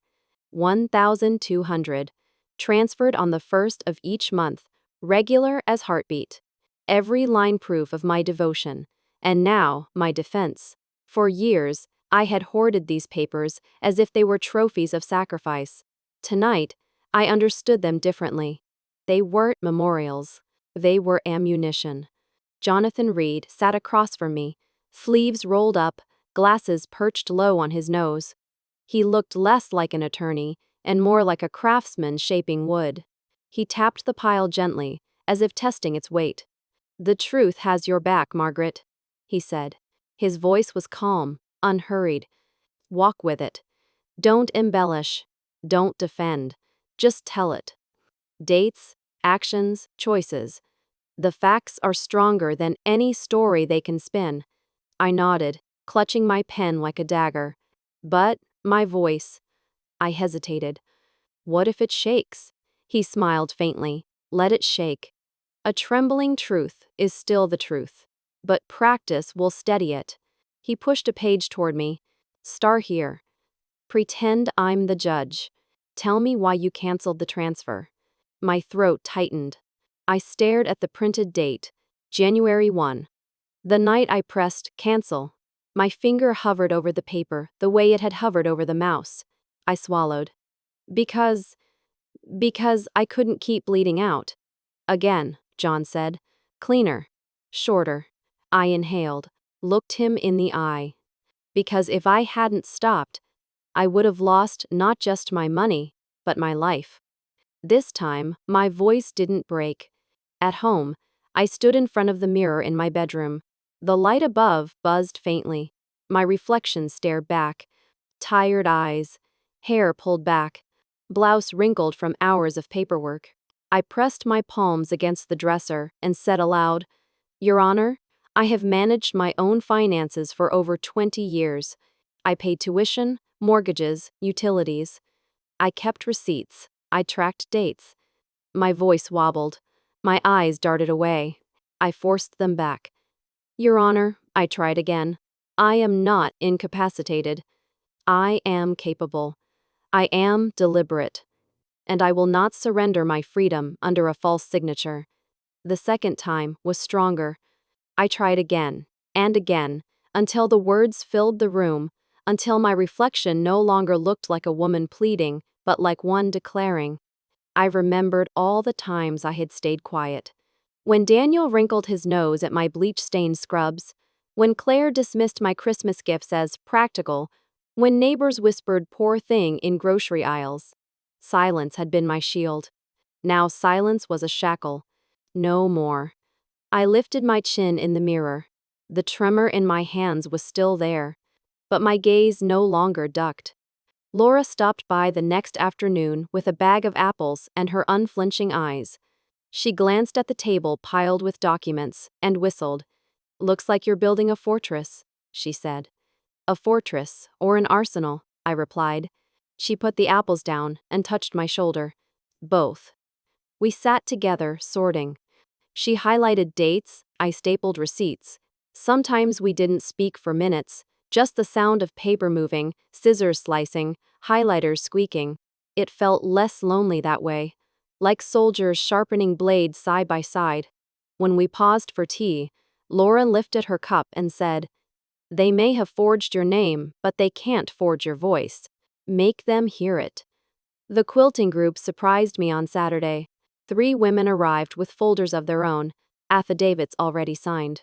1,200. Transferred on the first of each month, regular as heartbeat. Every line proof of my devotion. And now, my defense. For years, I had hoarded these papers as if they were trophies of sacrifice. Tonight, I understood them differently. They weren't memorials. They were ammunition. Jonathan Reed sat across from me, sleeves rolled up, glasses perched low on his nose. He looked less like an attorney and more like a craftsman shaping wood. He tapped the pile gently, as if testing its weight. "The truth has your back, Margaret," he said. His voice was calm, unhurried. "Walk with it. Don't embellish. Don't defend. Just tell it. Dates, actions, choices. The facts are stronger than any story they can spin." I nodded, clutching my pen like a dagger. But my voice. I hesitated. "What if it shakes?" He smiled faintly. "Let it shake. A trembling truth is still the truth. But practice will steady it." He pushed a page toward me. "Start here. Pretend I'm the judge. Tell me why you canceled the transfer." My throat tightened. I stared at the printed date, January 1. The night I pressed cancel, my finger hovered over the paper the way it had hovered over the mouse. I swallowed. Because, because I couldn't keep bleeding out. "Again," John said. "Cleaner. Shorter." I inhaled, looked him in the eye. "Because if I hadn't stopped, I would have lost not just my money, but my life." This time, my voice didn't break. At home, I stood in front of the mirror in my bedroom. The light above buzzed faintly. My reflection stared back. Tired eyes, hair pulled back, blouse wrinkled from hours of paperwork. I pressed my palms against the dresser and said aloud, "Your Honor, I have managed my own finances for over 20 years. I paid tuition, mortgages, utilities. I kept receipts. I tracked dates." My voice wobbled. My eyes darted away. I forced them back. "Your Honor," I tried again, "I am not incapacitated. I am capable. I am deliberate. And I will not surrender my freedom under a false signature." The second time was stronger. I tried again, and again, until the words filled the room, until my reflection no longer looked like a woman pleading, but like one declaring. I remembered all the times I had stayed quiet. When Daniel wrinkled his nose at my bleach-stained scrubs, when Claire dismissed my Christmas gifts as practical, when neighbors whispered "poor thing" in grocery aisles. Silence had been my shield. Now silence was a shackle. No more. I lifted my chin in the mirror. The tremor in my hands was still there, but my gaze no longer ducked. Laura stopped by the next afternoon with a bag of apples and her unflinching eyes. She glanced at the table piled with documents and whistled. "Looks like you're building a fortress," she said. "A fortress, or an arsenal," I replied. She put the apples down and touched my shoulder. "Both." We sat together, sorting. She highlighted dates, I stapled receipts. Sometimes we didn't speak for minutes, just the sound of paper moving, scissors slicing, highlighters squeaking. It felt less lonely that way, like soldiers sharpening blades side by side. When we paused for tea, Laura lifted her cup and said, "They may have forged your name, but they can't forge your voice. Make them hear it." The quilting group surprised me on Saturday. 3 women arrived with folders of their own, affidavits already signed.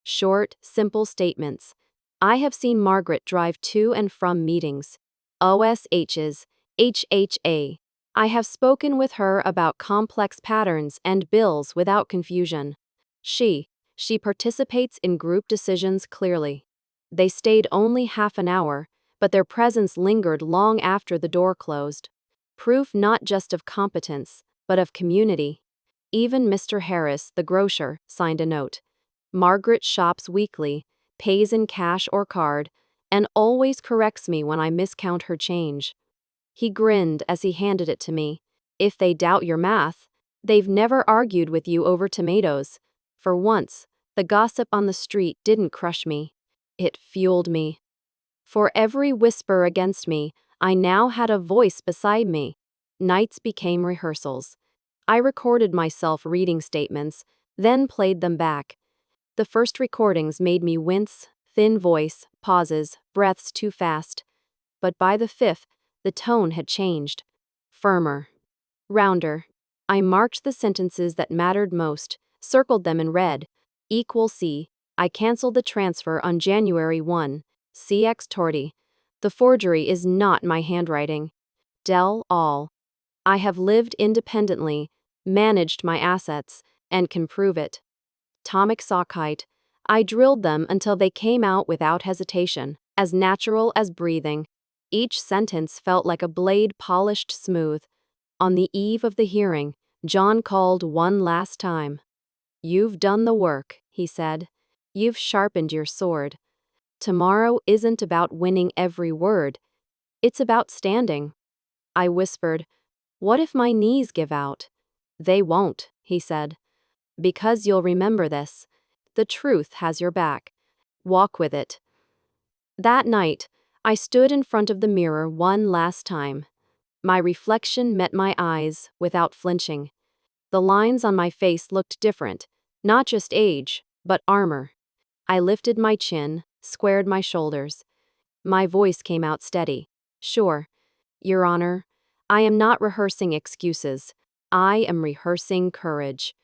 Short, simple statements. I have seen Margaret drive to and from meetings. OSHs, HHA. I have spoken with her about complex patterns and bills without confusion. She participates in group decisions clearly. They stayed only half an hour, but their presence lingered long after the door closed. Proof not just of competence, but of community. Even Mr. Harris, the grocer, signed a note. Margaret shops weekly, pays in cash or card, and always corrects me when I miscount her change. He grinned as he handed it to me. "If they doubt your math, they've never argued with you over tomatoes." For once, the gossip on the street didn't crush me. It fueled me. For every whisper against me, I now had a voice beside me. Nights became rehearsals. I recorded myself reading statements, then played them back. The first recordings made me wince, thin voice, pauses, breaths too fast. But by the fifth, the tone had changed. Firmer. Rounder. I marked the sentences that mattered most, circled them in red. Equal C. I canceled the transfer on January 1. CX Torti. The forgery is not my handwriting. Del all. I have lived independently, managed my assets, and can prove it. Tomic Sockheit. I drilled them until they came out without hesitation, as natural as breathing. Each sentence felt like a blade polished smooth. On the eve of the hearing, John called one last time. You've done the work, he said. You've sharpened your sword. Tomorrow isn't about winning every word. It's about standing. I whispered, what if my knees give out? They won't, he said. Because you'll remember this. The truth has your back. Walk with it. That night, I stood in front of the mirror one last time. My reflection met my eyes without flinching. The lines on my face looked different, not just age, but armor. I lifted my chin, squared my shoulders. My voice came out steady. Sure, Your Honor, I am not rehearsing excuses. I am rehearsing courage.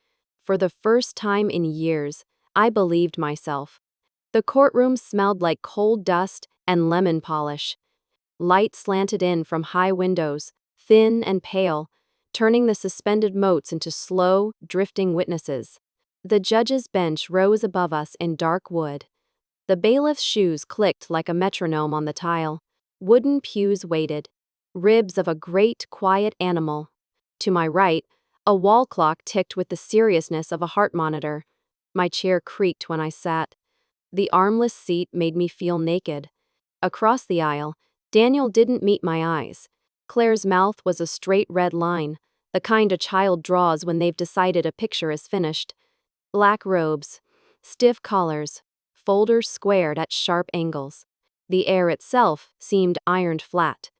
For the first time in years, I believed myself. The courtroom smelled like cold dust and lemon polish. Light slanted in from high windows, thin and pale, turning the suspended motes into slow, drifting witnesses. The judge's bench rose above us in dark wood. The bailiff's shoes clicked like a metronome on the tile. Wooden pews waited. Ribs of a great, quiet animal. To my right, a wall clock ticked with the seriousness of a heart monitor. My chair creaked when I sat. The armless seat made me feel naked. Across the aisle, Daniel didn't meet my eyes. Claire's mouth was a straight red line, the kind a child draws when they've decided a picture is finished. Black robes, stiff collars, folders squared at sharp angles. The air itself seemed ironed flat.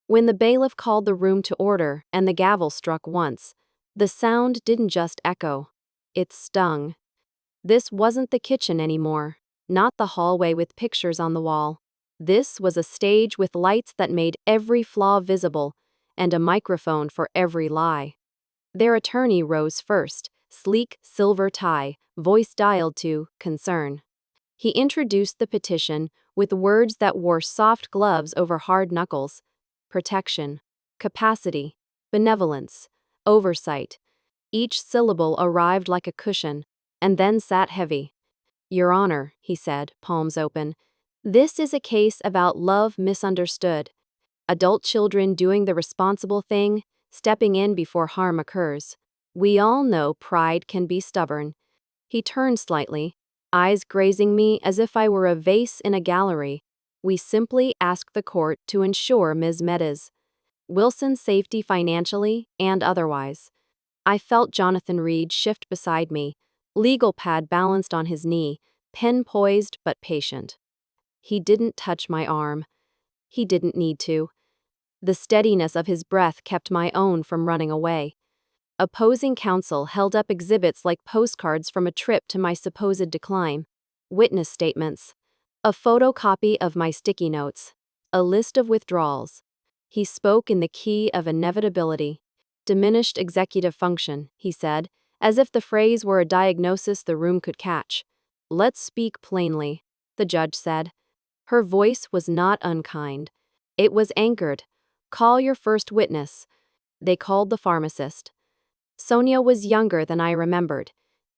When the bailiff called the room to order and the gavel struck once, the sound didn't just echo. It stung. This wasn't the kitchen anymore, not the hallway with pictures on the wall. This was a stage with lights that made every flaw visible, and a microphone for every lie. Their attorney rose first, sleek silver tie, voice dialed to concern. He introduced the petition with words that wore soft gloves over hard knuckles. Protection, capacity, benevolence, oversight. Each syllable arrived like a cushion, and then sat heavy. Your Honor, he said, palms open, this is a case about love misunderstood. Adult children doing the responsible thing, stepping in before harm occurs. We all know pride can be stubborn. He turned slightly, eyes grazing me as if I were a vase in a gallery. We simply ask the court to ensure Ms. Meadows' Wilson's safety financially and otherwise. I felt Jonathan Reed shift beside me, legal pad balanced on his knee, pen poised but patient. He didn't touch my arm. He didn't need to. The steadiness of his breath kept my own from running away. Opposing counsel held up exhibits like postcards from a trip to my supposed decline. Witness statements. A photocopy of my sticky notes. A list of withdrawals. He spoke in the key of inevitability. Diminished executive function, he said, as if the phrase were a diagnosis the room could catch. Let's speak plainly, the judge said. Her voice was not unkind. It was anchored. Call your first witness. They called the pharmacist. Sonia was younger than I remembered.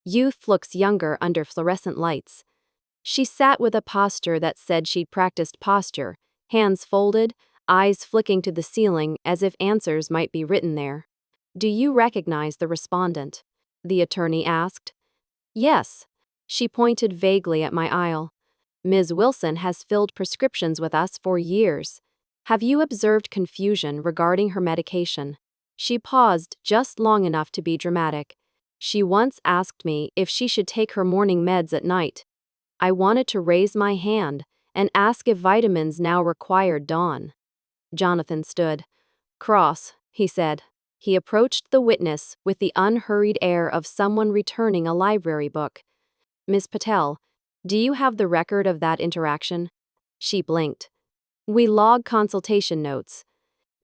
Youth looks younger under fluorescent lights. She sat with a posture that said she'd practiced posture, hands folded, eyes flicking to the ceiling as if answers might be written there. Do you recognize the respondent? The attorney asked. Yes. She pointed vaguely at my aisle. Ms. Wilson has filled prescriptions with us for years. Have you observed confusion regarding her medication? She paused just long enough to be dramatic. She once asked me if she should take her morning meds at night. I wanted to raise my hand and ask if vitamins now required dawn. Jonathan stood. Cross, he said. He approached the witness with the unhurried air of someone returning a library book. Ms. Patel, do you have the record of that interaction? She blinked. We log consultation notes.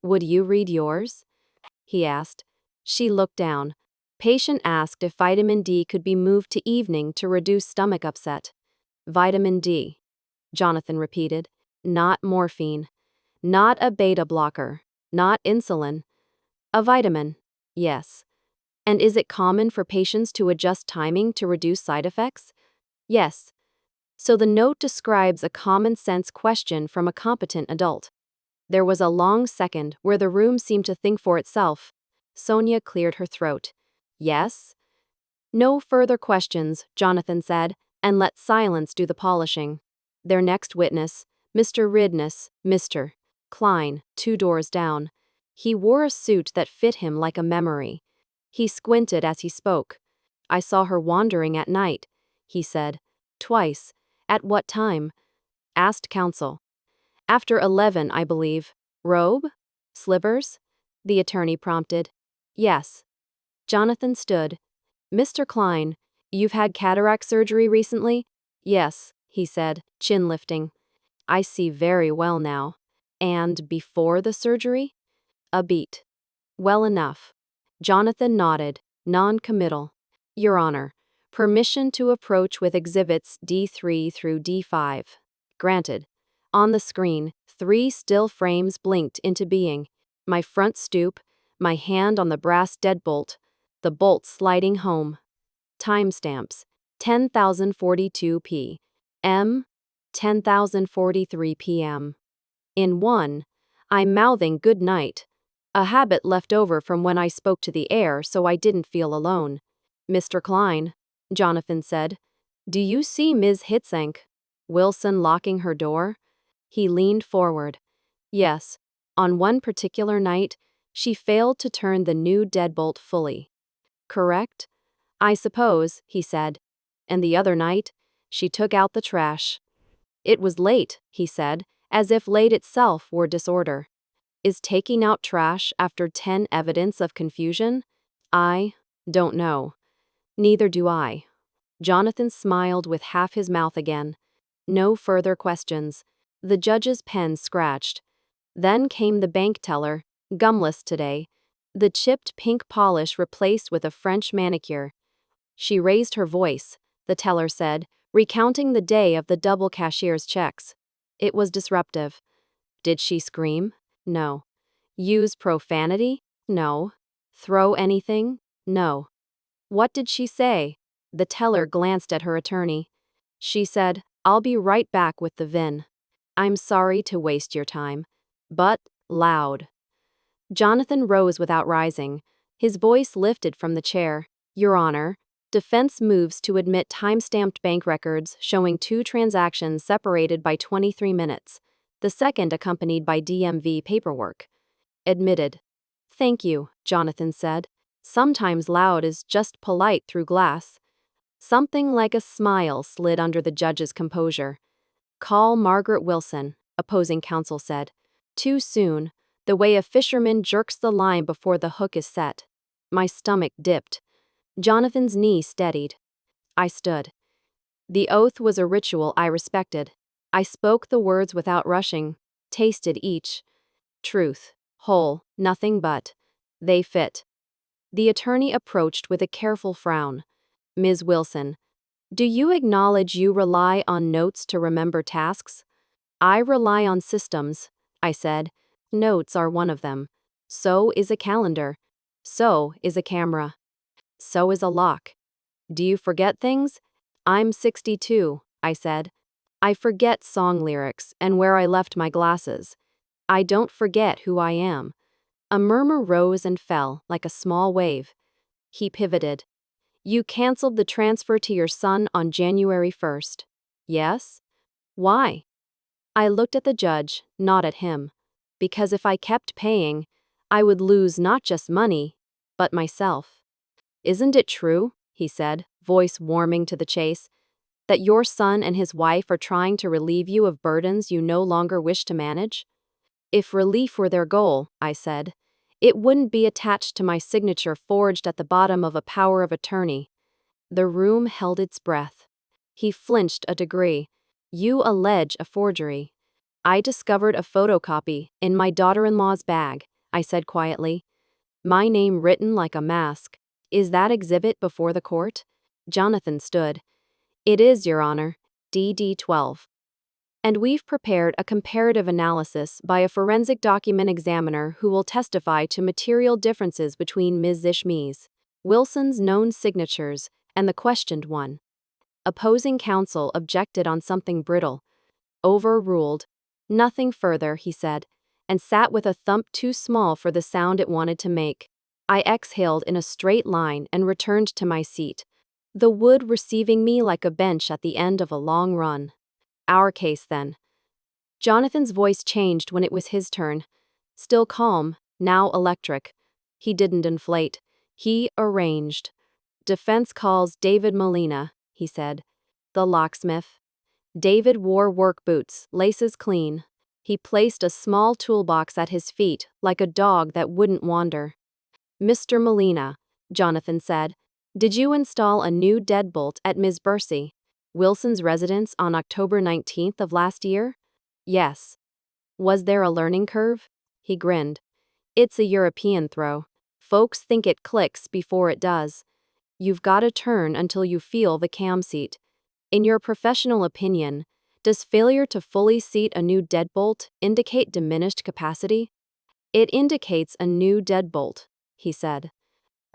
Would you read yours? He asked. She looked down. Patient asked if vitamin D could be moved to evening to reduce stomach upset. Vitamin D, Jonathan repeated. Not morphine. Not a beta blocker. Not insulin. A vitamin. Yes. And is it common for patients to adjust timing to reduce side effects? Yes. So the note describes a common sense question from a competent adult. There was a long second where the room seemed to think for itself. Sonia cleared her throat. Yes? No further questions, Jonathan said, and let silence do the polishing. Their next witness, Mr. Ridness, Mr. Klein, 2 doors down. He wore a suit that fit him like a memory. He squinted as he spoke. I saw her wandering at night, he said. Twice. At what time? Asked counsel. After 11, I believe. Robe? Slippers? The attorney prompted. Yes. Jonathan stood. Mr. Klein, you've had cataract surgery recently? Yes, he said, chin lifting. I see very well now. And before the surgery? A beat. Well enough. Jonathan nodded, non-committal. Your Honor, permission to approach with exhibits D3 through D5. Granted. On the screen, 3 still frames blinked into being. My front stoop, my hand on the brass deadbolt, the bolt sliding home. Timestamps: 10,042 p.m., 10,043 p.m. In one, I'm mouthing good night, a habit left over from when I spoke to the air so I didn't feel alone. Mr. Klein, Jonathan said, do you see Ms. Hitzenk? Wilson locking her door? He leaned forward. Yes, on one particular night, she failed to turn the new deadbolt fully. Correct? I suppose, he said. And the other night, she took out the trash. It was late, he said, as if late itself were disorder. Is taking out trash after 10 evidence of confusion? I don't know. Neither do I. Jonathan smiled with half his mouth again. No further questions. The judge's pen scratched. Then came the bank teller, gumless today, the chipped pink polish replaced with a French manicure. She raised her voice, the teller said, recounting the day of the double cashier's checks. It was disruptive. Did she scream? No. Use profanity? No. Throw anything? No. What did she say? The teller glanced at her attorney. She said, I'll be right back with the VIN. I'm sorry to waste your time. But, loud. Jonathan rose without rising. His voice lifted from the chair. Your Honor, defense moves to admit time-stamped bank records showing 2 transactions separated by 23 minutes, the second accompanied by DMV paperwork. Admitted. Thank you, Jonathan said. Sometimes loud is just polite through glass. Something like a smile slid under the judge's composure. Call Margaret Wilson, opposing counsel said. Too soon, the way a fisherman jerks the line before the hook is set. My stomach dipped. Jonathan's knee steadied. I stood. The oath was a ritual I respected. I spoke the words without rushing, tasted each. Truth, whole, nothing but. They fit. The attorney approached with a careful frown. Ms. Wilson, do you acknowledge you rely on notes to remember tasks? I rely on systems, I said. Notes are one of them. So is a calendar. So is a camera. So is a lock. Do you forget things? I'm 62, I said. I forget song lyrics and where I left my glasses. I don't forget who I am. A murmur rose and fell like a small wave. He pivoted. You canceled the transfer to your son on January 1st. Yes? Why? I looked at the judge, not at him. Because if I kept paying, I would lose not just money, but myself. Isn't it true, he said, voice warming to the chase, that your son and his wife are trying to relieve you of burdens you no longer wish to manage? If relief were their goal, I said, it wouldn't be attached to my signature forged at the bottom of a power of attorney. The room held its breath. He flinched a degree. You allege a forgery. I discovered a photocopy in my daughter-in-law's bag, I said quietly. My name written like a mask. Is that exhibit before the court? Jonathan stood. It is, Your Honor. DD 12. And we've prepared a comparative analysis by a forensic document examiner who will testify to material differences between Ms. Ishmi's, Wilson's known signatures, and the questioned one. Opposing counsel objected on something brittle. Overruled. Nothing further, he said, and sat with a thump too small for the sound it wanted to make. I exhaled in a straight line and returned to my seat, the wood receiving me like a bench at the end of a long run. Our case, then. Jonathan's voice changed when it was his turn. Still calm, now electric. He didn't inflate. He arranged. Defense calls David Molina, he said. The locksmith. David wore work boots, laces clean. He placed a small toolbox at his feet, like a dog that wouldn't wander. Mr. Molina, Jonathan said, did you install a new deadbolt at Ms. Bursey, Wilson's residence on October 19th of last year? Yes. Was there a learning curve? He grinned. It's a European throw. Folks think it clicks before it does. You've got to turn until you feel the cam seat. In your professional opinion, does failure to fully seat a new deadbolt indicate diminished capacity? It indicates a new deadbolt, he said.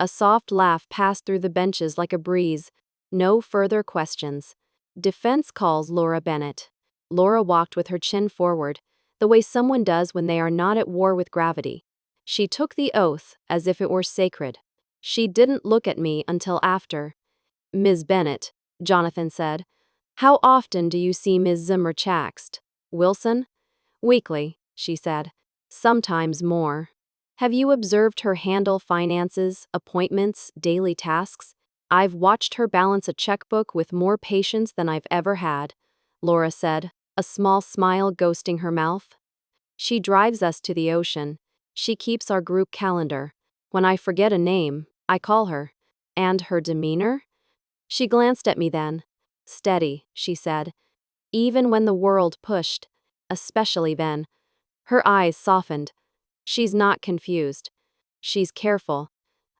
A soft laugh passed through the benches like a breeze. No further questions. Defense calls Laura Bennett. Laura walked with her chin forward, the way someone does when they are not at war with gravity. She took the oath as if it were sacred. She didn't look at me until after. Ms. Bennett, Jonathan said. How often do you see Ms. Zimmer Chaxt? Wilson? Weekly, she said. Sometimes more. Have you observed her handle finances, appointments, daily tasks? I've watched her balance a checkbook with more patience than I've ever had, Laura said, a small smile ghosting her mouth. She drives us to the ocean. She keeps our group calendar. When I forget a name, I call her. And her demeanor? She glanced at me then. Steady, she said. Even when the world pushed. Especially then. Her eyes softened. She's not confused. She's careful.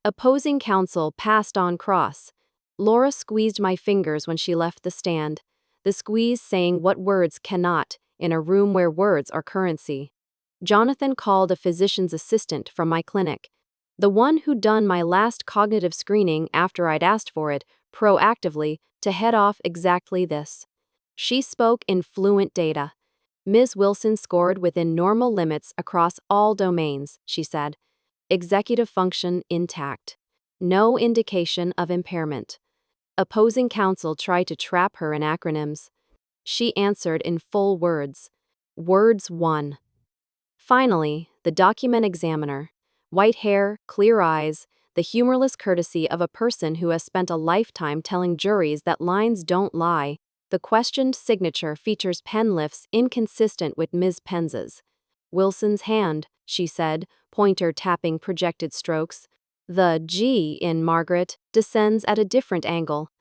Opposing counsel passed on cross. Laura squeezed my fingers when she left the stand, the squeeze saying what words cannot, in a room where words are currency. Jonathan called a physician's assistant from my clinic, the one who'd done my last cognitive screening after I'd asked for it, proactively, to head off exactly this. She spoke in fluent data. Ms. Wilson scored within normal limits across all domains, she said. Executive function intact. No indication of impairment. Opposing counsel tried to trap her in acronyms. She answered in full words. Words won. Finally, the document examiner. White hair, clear eyes, the humorless courtesy of a person who has spent a lifetime telling juries that lines don't lie. The questioned signature features pen lifts inconsistent with Ms. Penz's. Wilson's hand, she said, pointer tapping projected strokes. The G in Margaret descends at a different angle.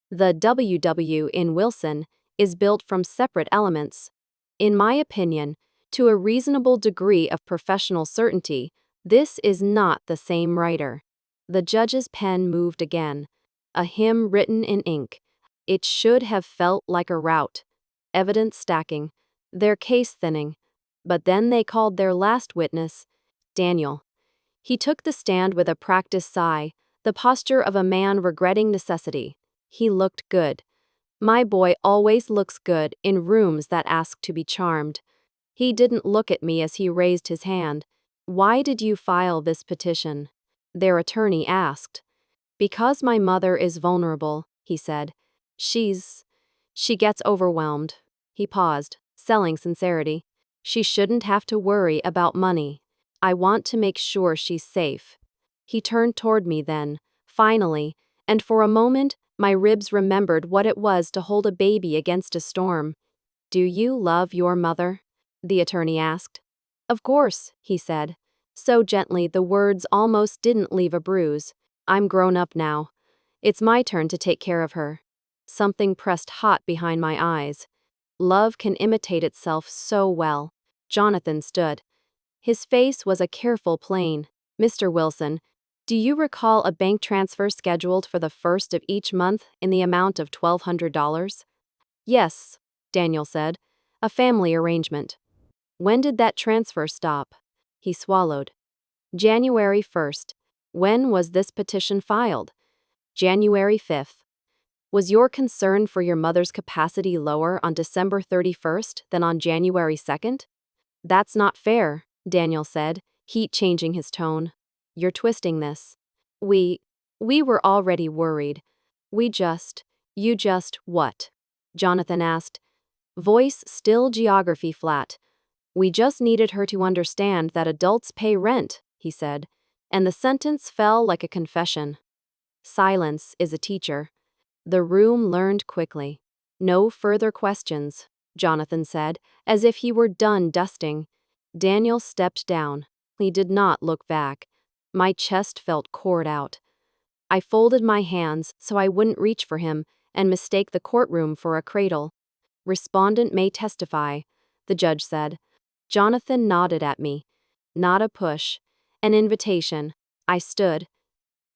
The WW in Wilson is built from separate elements. In my opinion, to a reasonable degree of professional certainty, this is not the same writer. The judge's pen moved again. A hymn written in ink. It should have felt like a rout. Evidence stacking. Their case thinning. But then they called their last witness, Daniel. He took the stand with a practiced sigh, the posture of a man regretting necessity. He looked good. My boy always looks good in rooms that ask to be charmed. He didn't look at me as he raised his hand. Why did you file this petition? Their attorney asked. Because my mother is vulnerable, he said. She gets overwhelmed. He paused, selling sincerity. She shouldn't have to worry about money. I want to make sure she's safe. He turned toward me then, finally, and for a moment, my ribs remembered what it was to hold a baby against a storm. Do you love your mother? The attorney asked. Of course, he said. So gently the words almost didn't leave a bruise. I'm grown up now. It's my turn to take care of her. Something pressed hot behind my eyes. Love can imitate itself so well. Jonathan stood. His face was a careful plane. Mr. Wilson, Do you recall a bank transfer scheduled for the first of each month in the amount of $1,200? Yes, Daniel said. A family arrangement. When did that transfer stop? He swallowed. January 1st. When was this petition filed? January 5th. Was your concern for your mother's capacity lower on December 31st than on January 2nd? That's not fair, Daniel said, heat changing his tone. You're twisting this. We we were already worried. You just, what? Jonathan asked, voice still geography flat. We just needed her to understand that adults pay rent, he said, and the sentence fell like a confession. Silence is a teacher. The room learned quickly. No further questions, Jonathan said, as if he were done dusting. Daniel stepped down. He did not look back. My chest felt cored out. I folded my hands so I wouldn't reach for him and mistake the courtroom for a cradle. Respondent may testify, the judge said. Jonathan nodded at me. Not a push. An invitation. I stood.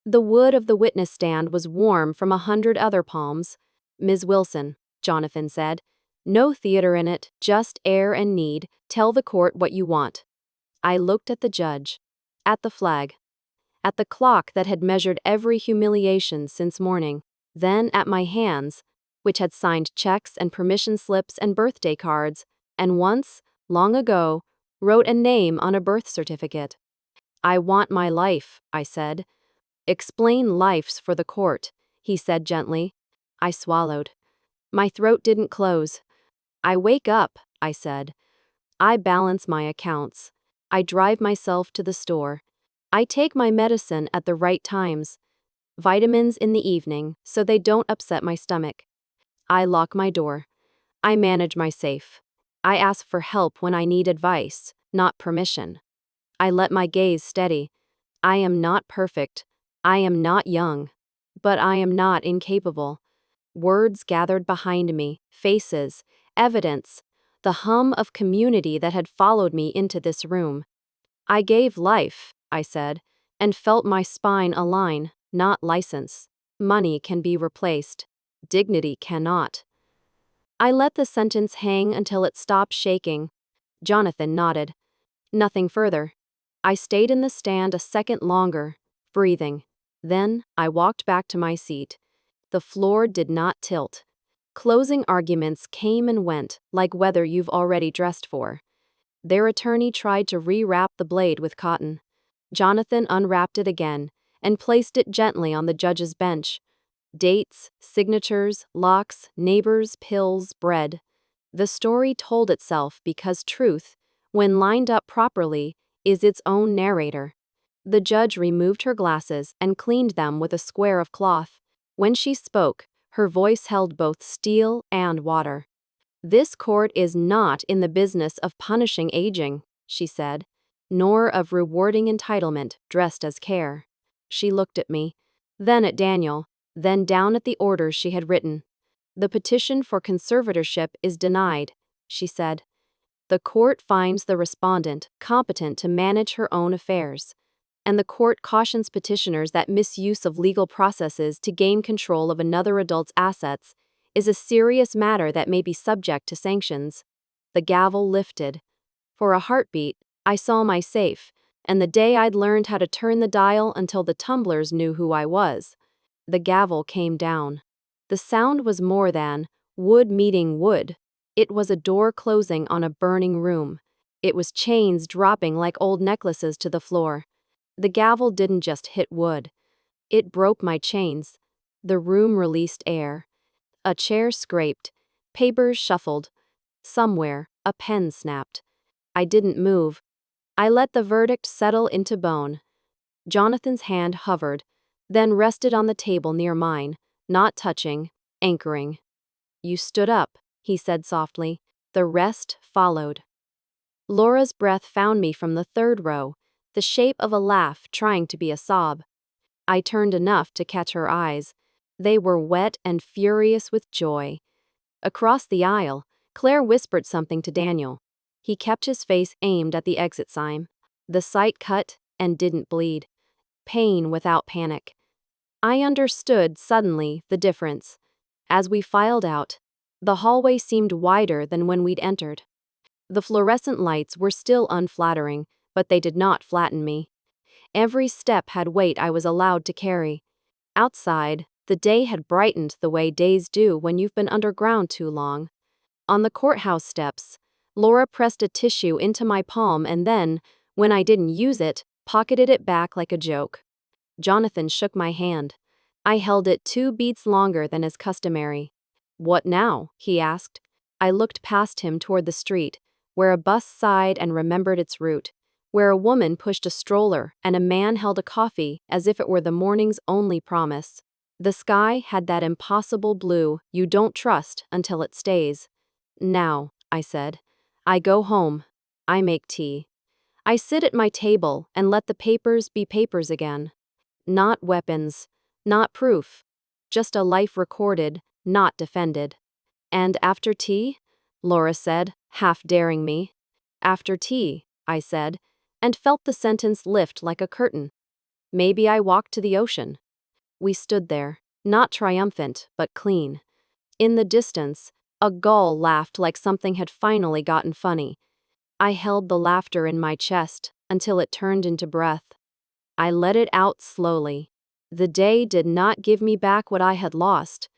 The wood of the witness stand was warm from 100 other palms. Ms. Wilson, Jonathan said. No theater in it, just air and need. Tell the court what you want. I looked at the judge. At the flag. At the clock that had measured every humiliation since morning. Then at my hands, which had signed checks and permission slips and birthday cards, and once, long ago, wrote a name on a birth certificate. I want my life, I said. Explain lives for the court, he said gently. I swallowed. My throat didn't close. I wake up, I said. I balance my accounts. I drive myself to the store. I take my medicine at the right times. Vitamins in the evening so they don't upset my stomach. I lock my door. I manage my safe. I ask for help when I need advice, not permission. I let my gaze steady. I am not perfect. I am not young. But I am not incapable. Words gathered behind me, faces, evidence, the hum of community that had followed me into this room. I gave life, I said, and felt my spine align, not license. Money can be replaced. Dignity cannot. I let the sentence hang until it stopped shaking. Jonathan nodded. Nothing further. I stayed in the stand a second longer, breathing. Then I walked back to my seat. The floor did not tilt. Closing arguments came and went, like weather you've already dressed for. Their attorney tried to rewrap the blade with cotton. Jonathan unwrapped it again and placed it gently on the judge's bench. Dates, signatures, locks, neighbors, pills, bread. The story told itself because truth, when lined up properly, is its own narrator. The judge removed her glasses and cleaned them with a square of cloth. When she spoke, her voice held both steel and water. This court is not in the business of punishing aging, she said, nor of rewarding entitlement dressed as care. She looked at me, then at Daniel, then down at the orders she had written. The petition for conservatorship is denied, she said. The court finds the respondent competent to manage her own affairs, and the court cautions petitioners that misuse of legal processes to gain control of another adult's assets is a serious matter that may be subject to sanctions. The gavel lifted. For a heartbeat, I saw my safe, and the day I'd learned how to turn the dial until the tumblers knew who I was. The gavel came down. The sound was more than wood meeting wood. It was a door closing on a burning room. It was chains dropping like old necklaces to the floor. The gavel didn't just hit wood. It broke my chains. The room released air. A chair scraped. Papers shuffled. Somewhere, a pen snapped. I didn't move. I let the verdict settle into bone. Jonathan's hand hovered, then rested on the table near mine, not touching, anchoring. You stood up, he said softly. The rest followed. Laura's breath found me from the third row, the shape of a laugh trying to be a sob. I turned enough to catch her eyes. They were wet and furious with joy. Across the aisle, Claire whispered something to Daniel. He kept his face aimed at the exit sign. The sight cut and didn't bleed. pain without panic. I understood suddenly the difference. As we filed out, the hallway seemed wider than when we'd entered. The fluorescent lights were still unflattering, but they did not flatten me. Every step had weight I was allowed to carry. Outside, the day had brightened the way days do when you've been underground too long. On the courthouse steps, Laura pressed a tissue into my palm and then, when I didn't use it, pocketed it back like a joke. Jonathan shook my hand. I held it 2 beats longer than is customary. "What now?" he asked. I looked past him toward the street, where a bus sighed and remembered its route, where a woman pushed a stroller and a man held a coffee as if it were the morning's only promise. The sky had that impossible blue you don't trust until it stays. "Now," I said. I go home. I make tea. I sit at my table and let the papers be papers again. Not weapons, not proof, just a life recorded, not defended. "And after tea?" Laura said, half daring me. "After tea," I said, and felt the sentence lift like a curtain. "Maybe I walk to the ocean." We stood there, not triumphant, but clean. In the distance, a gull laughed like something had finally gotten funny. I held the laughter in my chest until it turned into breath. I let it out slowly. The day did not give me back what I had lost.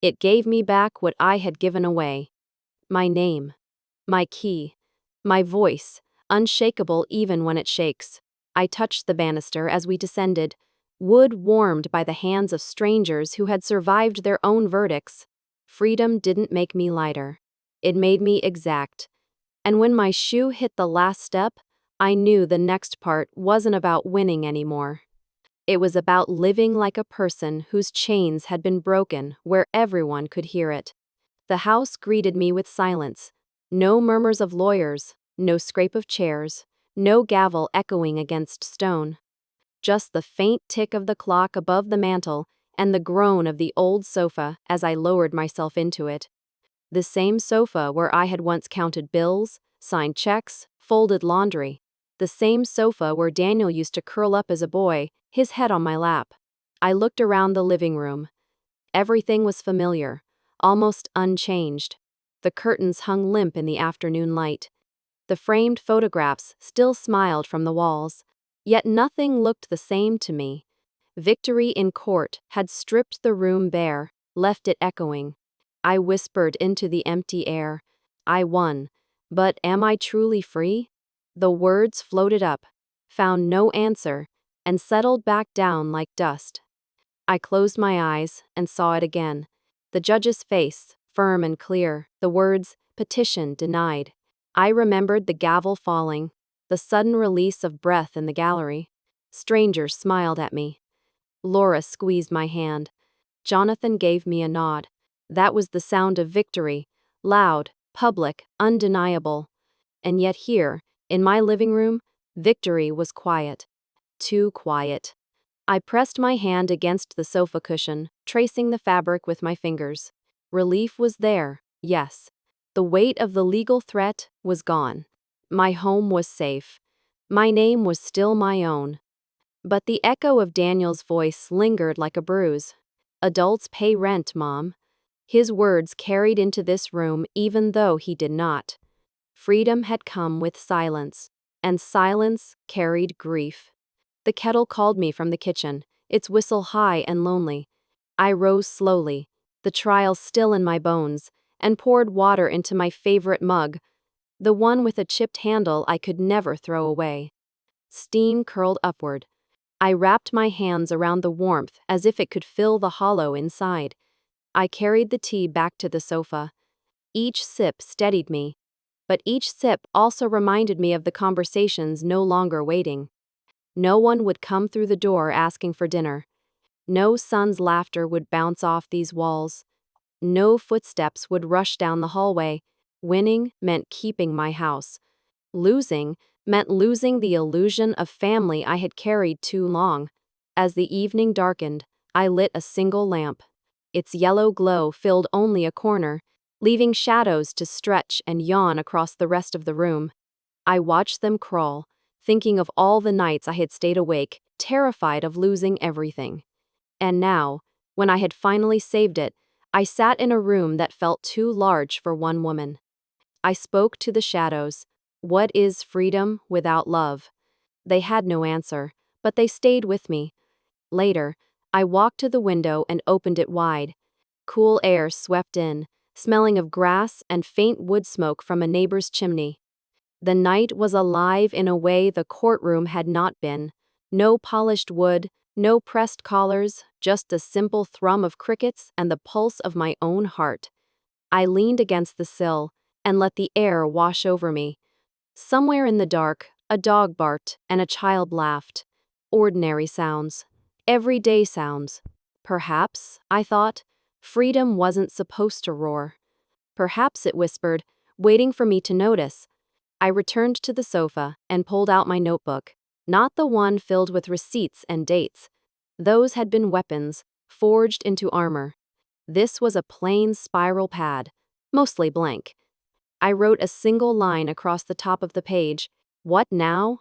It gave me back what I had given away. My name. My key. My voice, unshakable even when it shakes. I touched the banister as we descended, wood warmed by the hands of strangers who had survived their own verdicts. Freedom didn't make me lighter. It made me exact. And when my shoe hit the last step, I knew the next part wasn't about winning anymore. It was about living like a person whose chains had been broken where everyone could hear it. The house greeted me with silence. No murmurs of lawyers, no scrape of chairs, no gavel echoing against stone. Just the faint tick of the clock above the mantel and the groan of the old sofa as I lowered myself into it. The same sofa where I had once counted bills, signed checks, folded laundry. The same sofa where Daniel used to curl up as a boy, his head on my lap. I looked around the living room. Everything was familiar, almost unchanged. The curtains hung limp in the afternoon light. The framed photographs still smiled from the walls. Yet nothing looked the same to me. Victory in court had stripped the room bare, left it echoing. I whispered into the empty air. I won. But am I truly free? The words floated up, found no answer, and settled back down like dust. I closed my eyes and saw it again. The judge's face, firm and clear, the words, "Petition denied." I remembered the gavel falling, the sudden release of breath in the gallery. Strangers smiled at me. Laura squeezed my hand. Jonathan gave me a nod. That was the sound of victory, loud, public, undeniable. And yet here, in my living room, victory was quiet. Too quiet. I pressed my hand against the sofa cushion, tracing the fabric with my fingers. Relief was there, yes. The weight of the legal threat was gone. My home was safe. My name was still my own. But the echo of Daniel's voice lingered like a bruise. "Adults pay rent, Mom." His words carried into this room even though he did not. Freedom had come with silence, and silence carried grief. The kettle called me from the kitchen, its whistle high and lonely. I rose slowly, the trial still in my bones, and poured water into my favorite mug, the one with a chipped handle I could never throw away. Steam curled upward. I wrapped my hands around the warmth as if it could fill the hollow inside. I carried the tea back to the sofa. Each sip steadied me, but each sip also reminded me of the conversations no longer waiting. No one would come through the door asking for dinner. No son's laughter would bounce off these walls. No footsteps would rush down the hallway. Winning meant keeping my house. Losing meant losing the illusion of family I had carried too long. As the evening darkened, I lit a single lamp. Its yellow glow filled only a corner, leaving shadows to stretch and yawn across the rest of the room. I watched them crawl, thinking of all the nights I had stayed awake, terrified of losing everything. And now, when I had finally saved it, I sat in a room that felt too large for one woman. I spoke to the shadows. What is freedom without love? They had no answer, but they stayed with me. Later, I walked to the window and opened it wide. Cool air swept in, smelling of grass and faint wood smoke from a neighbor's chimney. The night was alive in a way the courtroom had not been. No polished wood, no pressed collars, just a simple thrum of crickets and the pulse of my own heart. I leaned against the sill and let the air wash over me. Somewhere in the dark, a dog barked and a child laughed. Ordinary sounds. Everyday sounds. Perhaps, I thought, freedom wasn't supposed to roar. Perhaps it whispered, waiting for me to notice. I returned to the sofa and pulled out my notebook, not the one filled with receipts and dates. Those had been weapons, forged into armor. This was a plain spiral pad, mostly blank. I wrote a single line across the top of the page. What now?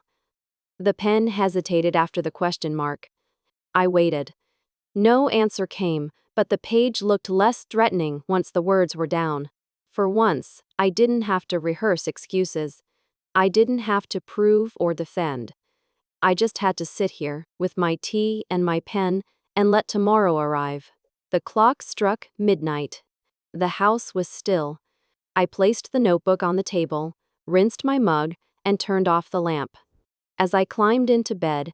The pen hesitated after the question mark. I waited. No answer came, but the page looked less threatening once the words were down. For once, I didn't have to rehearse excuses. I didn't have to prove or defend. I just had to sit here, with my tea and my pen, and let tomorrow arrive. The clock struck midnight. The house was still. I placed the notebook on the table, rinsed my mug, and turned off the lamp. As I climbed into bed,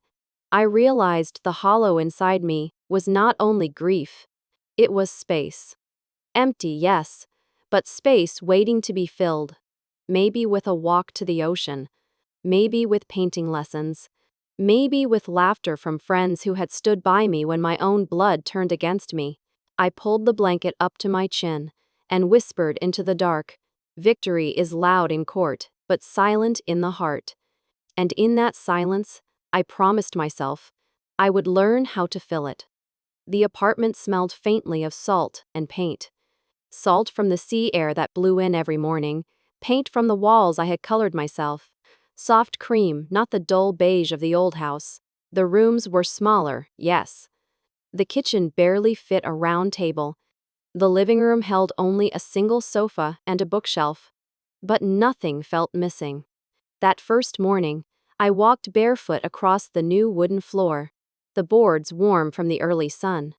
I realized the hollow inside me was not only grief, it was space. Empty, yes, but space waiting to be filled. Maybe with a walk to the ocean, maybe with painting lessons, maybe with laughter from friends who had stood by me when my own blood turned against me. I pulled the blanket up to my chin and whispered into the dark, "Victory is loud in court, but silent in the heart." And in that silence, I promised myself I would learn how to fill it. The apartment smelled faintly of salt and paint. Salt from the sea air that blew in every morning, paint from the walls I had colored myself. Soft cream, not the dull beige of the old house. The rooms were smaller, yes. The kitchen barely fit a round table. The living room held only a single sofa and a bookshelf. But nothing felt missing. That first morning, I walked barefoot across the new wooden floor, the boards warm from the early sun.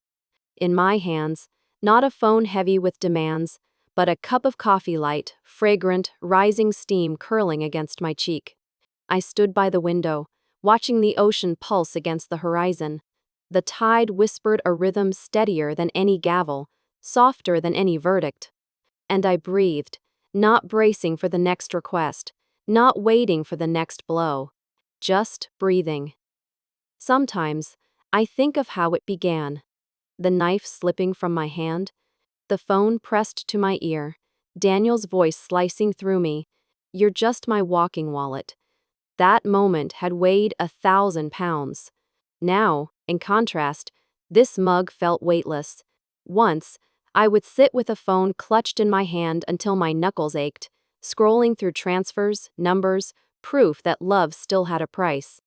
In my hands, not a phone heavy with demands, but a cup of coffee light, fragrant, rising steam curling against my cheek. I stood by the window, watching the ocean pulse against the horizon. The tide whispered a rhythm steadier than any gavel, softer than any verdict. And I breathed, not bracing for the next request, not waiting for the next blow, just breathing. Sometimes, I think of how it began. The knife slipping from my hand, the phone pressed to my ear, Daniel's voice slicing through me. "You're just my walking wallet." That moment had weighed 1,000 pounds. Now, in contrast, this mug felt weightless. Once, I would sit with a phone clutched in my hand until my knuckles ached, scrolling through transfers, numbers, proof that love still had a price.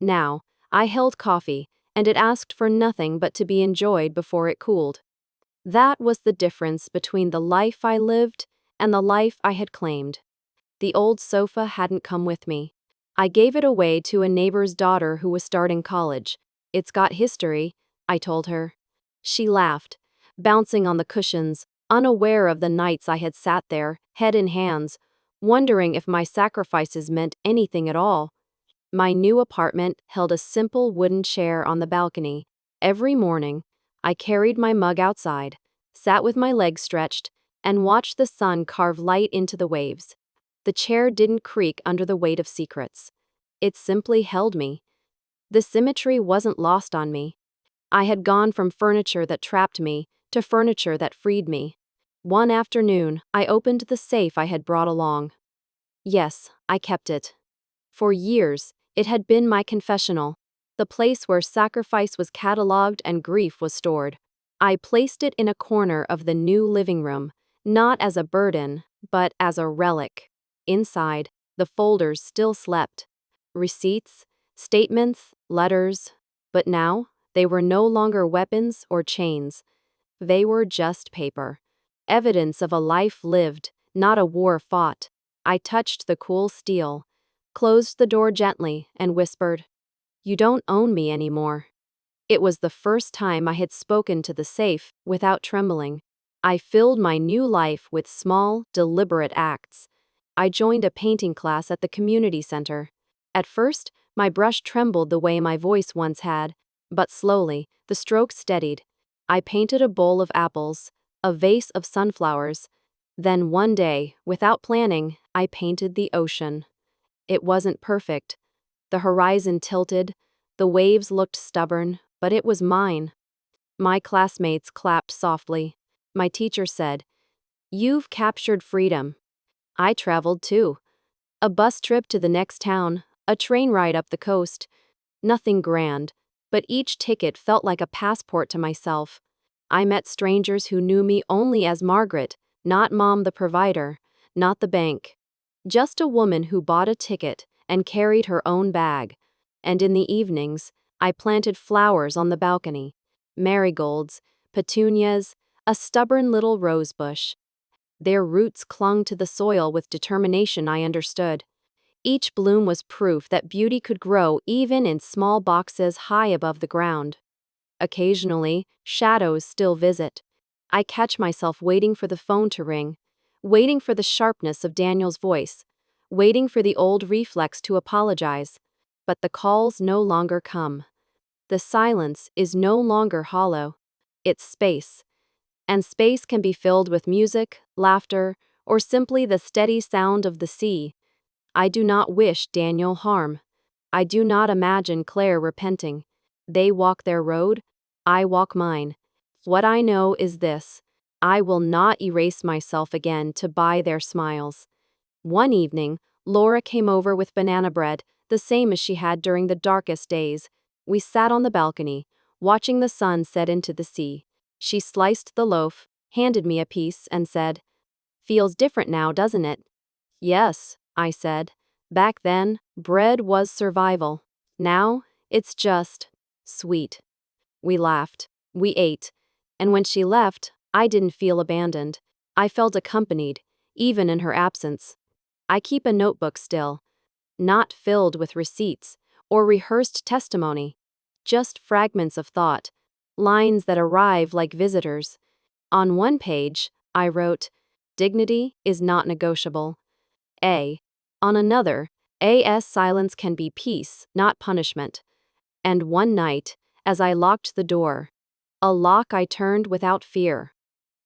Now, I held coffee, and it asked for nothing but to be enjoyed before it cooled. That was the difference between the life I lived and the life I had claimed. The old sofa hadn't come with me. I gave it away to a neighbor's daughter who was starting college. "It's got history," I told her. She laughed, bouncing on the cushions, unaware of the nights I had sat there, head in hands, wondering if my sacrifices meant anything at all. My new apartment held a simple wooden chair on the balcony. Every morning, I carried my mug outside, sat with my legs stretched, and watched the sun carve light into the waves. The chair didn't creak under the weight of secrets. It simply held me. The symmetry wasn't lost on me. I had gone from furniture that trapped me to furniture that freed me. One afternoon, I opened the safe I had brought along. Yes, I kept it. For years, it had been my confessional, the place where sacrifice was cataloged and grief was stored. I placed it in a corner of the new living room, not as a burden, but as a relic. Inside, the folders still slept. receipts, statements, letters. But now, they were no longer weapons or chains. They were just paper. Evidence of a life lived, not a war fought. I touched the cool steel, closed the door gently, and whispered, "You don't own me anymore." It was the first time I had spoken to the safe without trembling. I filled my new life with small, deliberate acts. I joined a painting class at the community center. At first, my brush trembled the way my voice once had, but slowly, the strokes steadied. I painted a bowl of apples, a vase of sunflowers. Then one day, without planning, I painted the ocean. It wasn't perfect. The horizon tilted, the waves looked stubborn, but it was mine. My classmates clapped softly. My teacher said, "You've captured freedom." I traveled too. A bus trip to the next town, a train ride up the coast. Nothing grand, but each ticket felt like a passport to myself. I met strangers who knew me only as Margaret, not Mom the provider, not the bank. Just a woman who bought a ticket and carried her own bag. And in the evenings, I planted flowers on the balcony. Marigolds, petunias, a stubborn little rose bush. Their roots clung to the soil with determination I understood. Each bloom was proof that beauty could grow even in small boxes high above the ground. Occasionally, shadows still visit. I catch myself waiting for the phone to ring, waiting for the sharpness of Daniel's voice, waiting for the old reflex to apologize. But the calls no longer come. The silence is no longer hollow. It's space. And space can be filled with music, laughter, or simply the steady sound of the sea. I do not wish Daniel harm. I do not imagine Claire repenting. They walk their road, I walk mine. What I know is this: I will not erase myself again to buy their smiles. One evening, Laura came over with banana bread, the same as she had during the darkest days. We sat on the balcony, watching the sun set into the sea. She sliced the loaf, handed me a piece, and said, "Feels different now, doesn't it?" "Yes," I said. "Back then, bread was survival. Now, it's just sweet." We laughed. We ate. And when she left, I didn't feel abandoned. I felt accompanied, even in her absence. I keep a notebook still, not filled with receipts or rehearsed testimony, just fragments of thought, lines that arrive like visitors. On one page, I wrote, "Dignity is not negotiable." A. On another, A.S. Silence can be peace, not punishment. And one night, as I locked the door, a lock I turned without fear,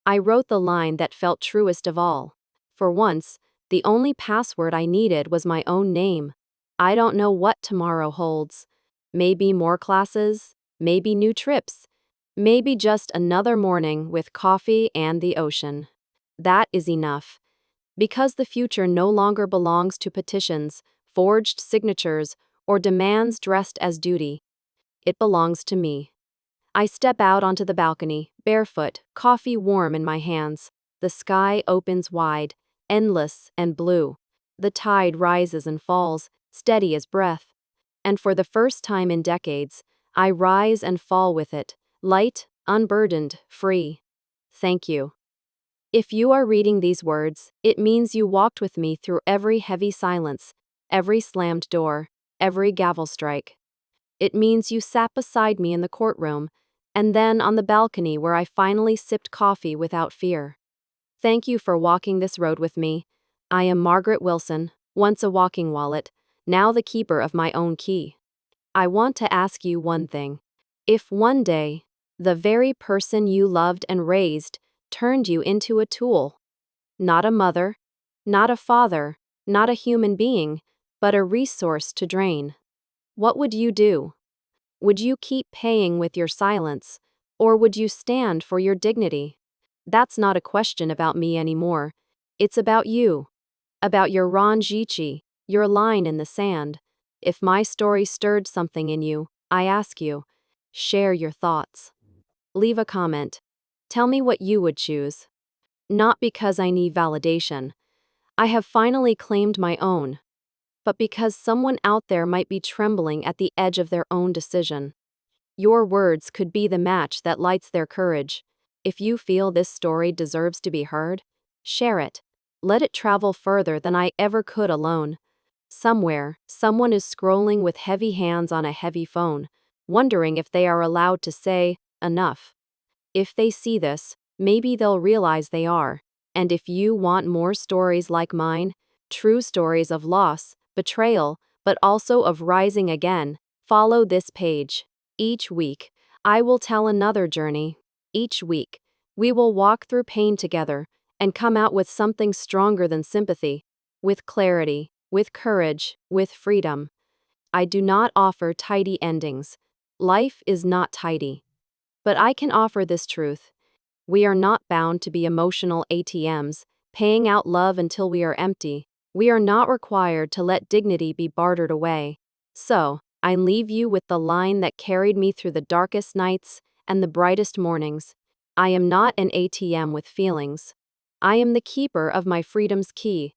I wrote the line that felt truest of all. For once, the only password I needed was my own name. I don't know what tomorrow holds. Maybe more classes, maybe new trips, maybe just another morning with coffee and the ocean. That is enough. Because the future no longer belongs to petitions, forged signatures, or demands dressed as duty. It belongs to me. I step out onto the balcony, barefoot, coffee warm in my hands. The sky opens wide, endless and blue. The tide rises and falls, steady as breath. And for the first time in decades, I rise and fall with it, light, unburdened, free. Thank you. If you are reading these words, it means you walked with me through every heavy silence, every slammed door, every gavel strike. It means you sat beside me in the courtroom, and then on the balcony where I finally sipped coffee without fear. Thank you for walking this road with me. I am Margaret Wilson, once a walking wallet, now the keeper of my own key. I want to ask you one thing. If one day, the very person you loved and raised turned you into a tool, not a mother, not a father, not a human being, but a resource to drain, what would you do? Would you keep paying with your silence, or would you stand for your dignity? That's not a question about me anymore. It's about you, about your Ranjichi, your line in the sand. If my story stirred something in you, I ask you, share your thoughts. Leave a comment. Tell me what you would choose. Not because I need validation. I have finally claimed my own. but because someone out there might be trembling at the edge of their own decision. Your words could be the match that lights their courage. If you feel this story deserves to be heard, share it. Let it travel further than I ever could alone. Somewhere, someone is scrolling with heavy hands on a heavy phone, wondering if they are allowed to say, enough. If they see this, maybe they'll realize they are. And if you want more stories like mine, true stories of loss, betrayal, but also of rising again, follow this page. Each week, I will tell another journey. Each week, we will walk through pain together and come out with something stronger than sympathy, with clarity, with courage, with freedom. I do not offer tidy endings. Life is not tidy. But I can offer this truth. We are not bound to be emotional ATMs, paying out love until we are empty. We are not required to let dignity be bartered away. So, I leave you with the line that carried me through the darkest nights and the brightest mornings. I am not an ATM with feelings. I am the keeper of my freedom's key.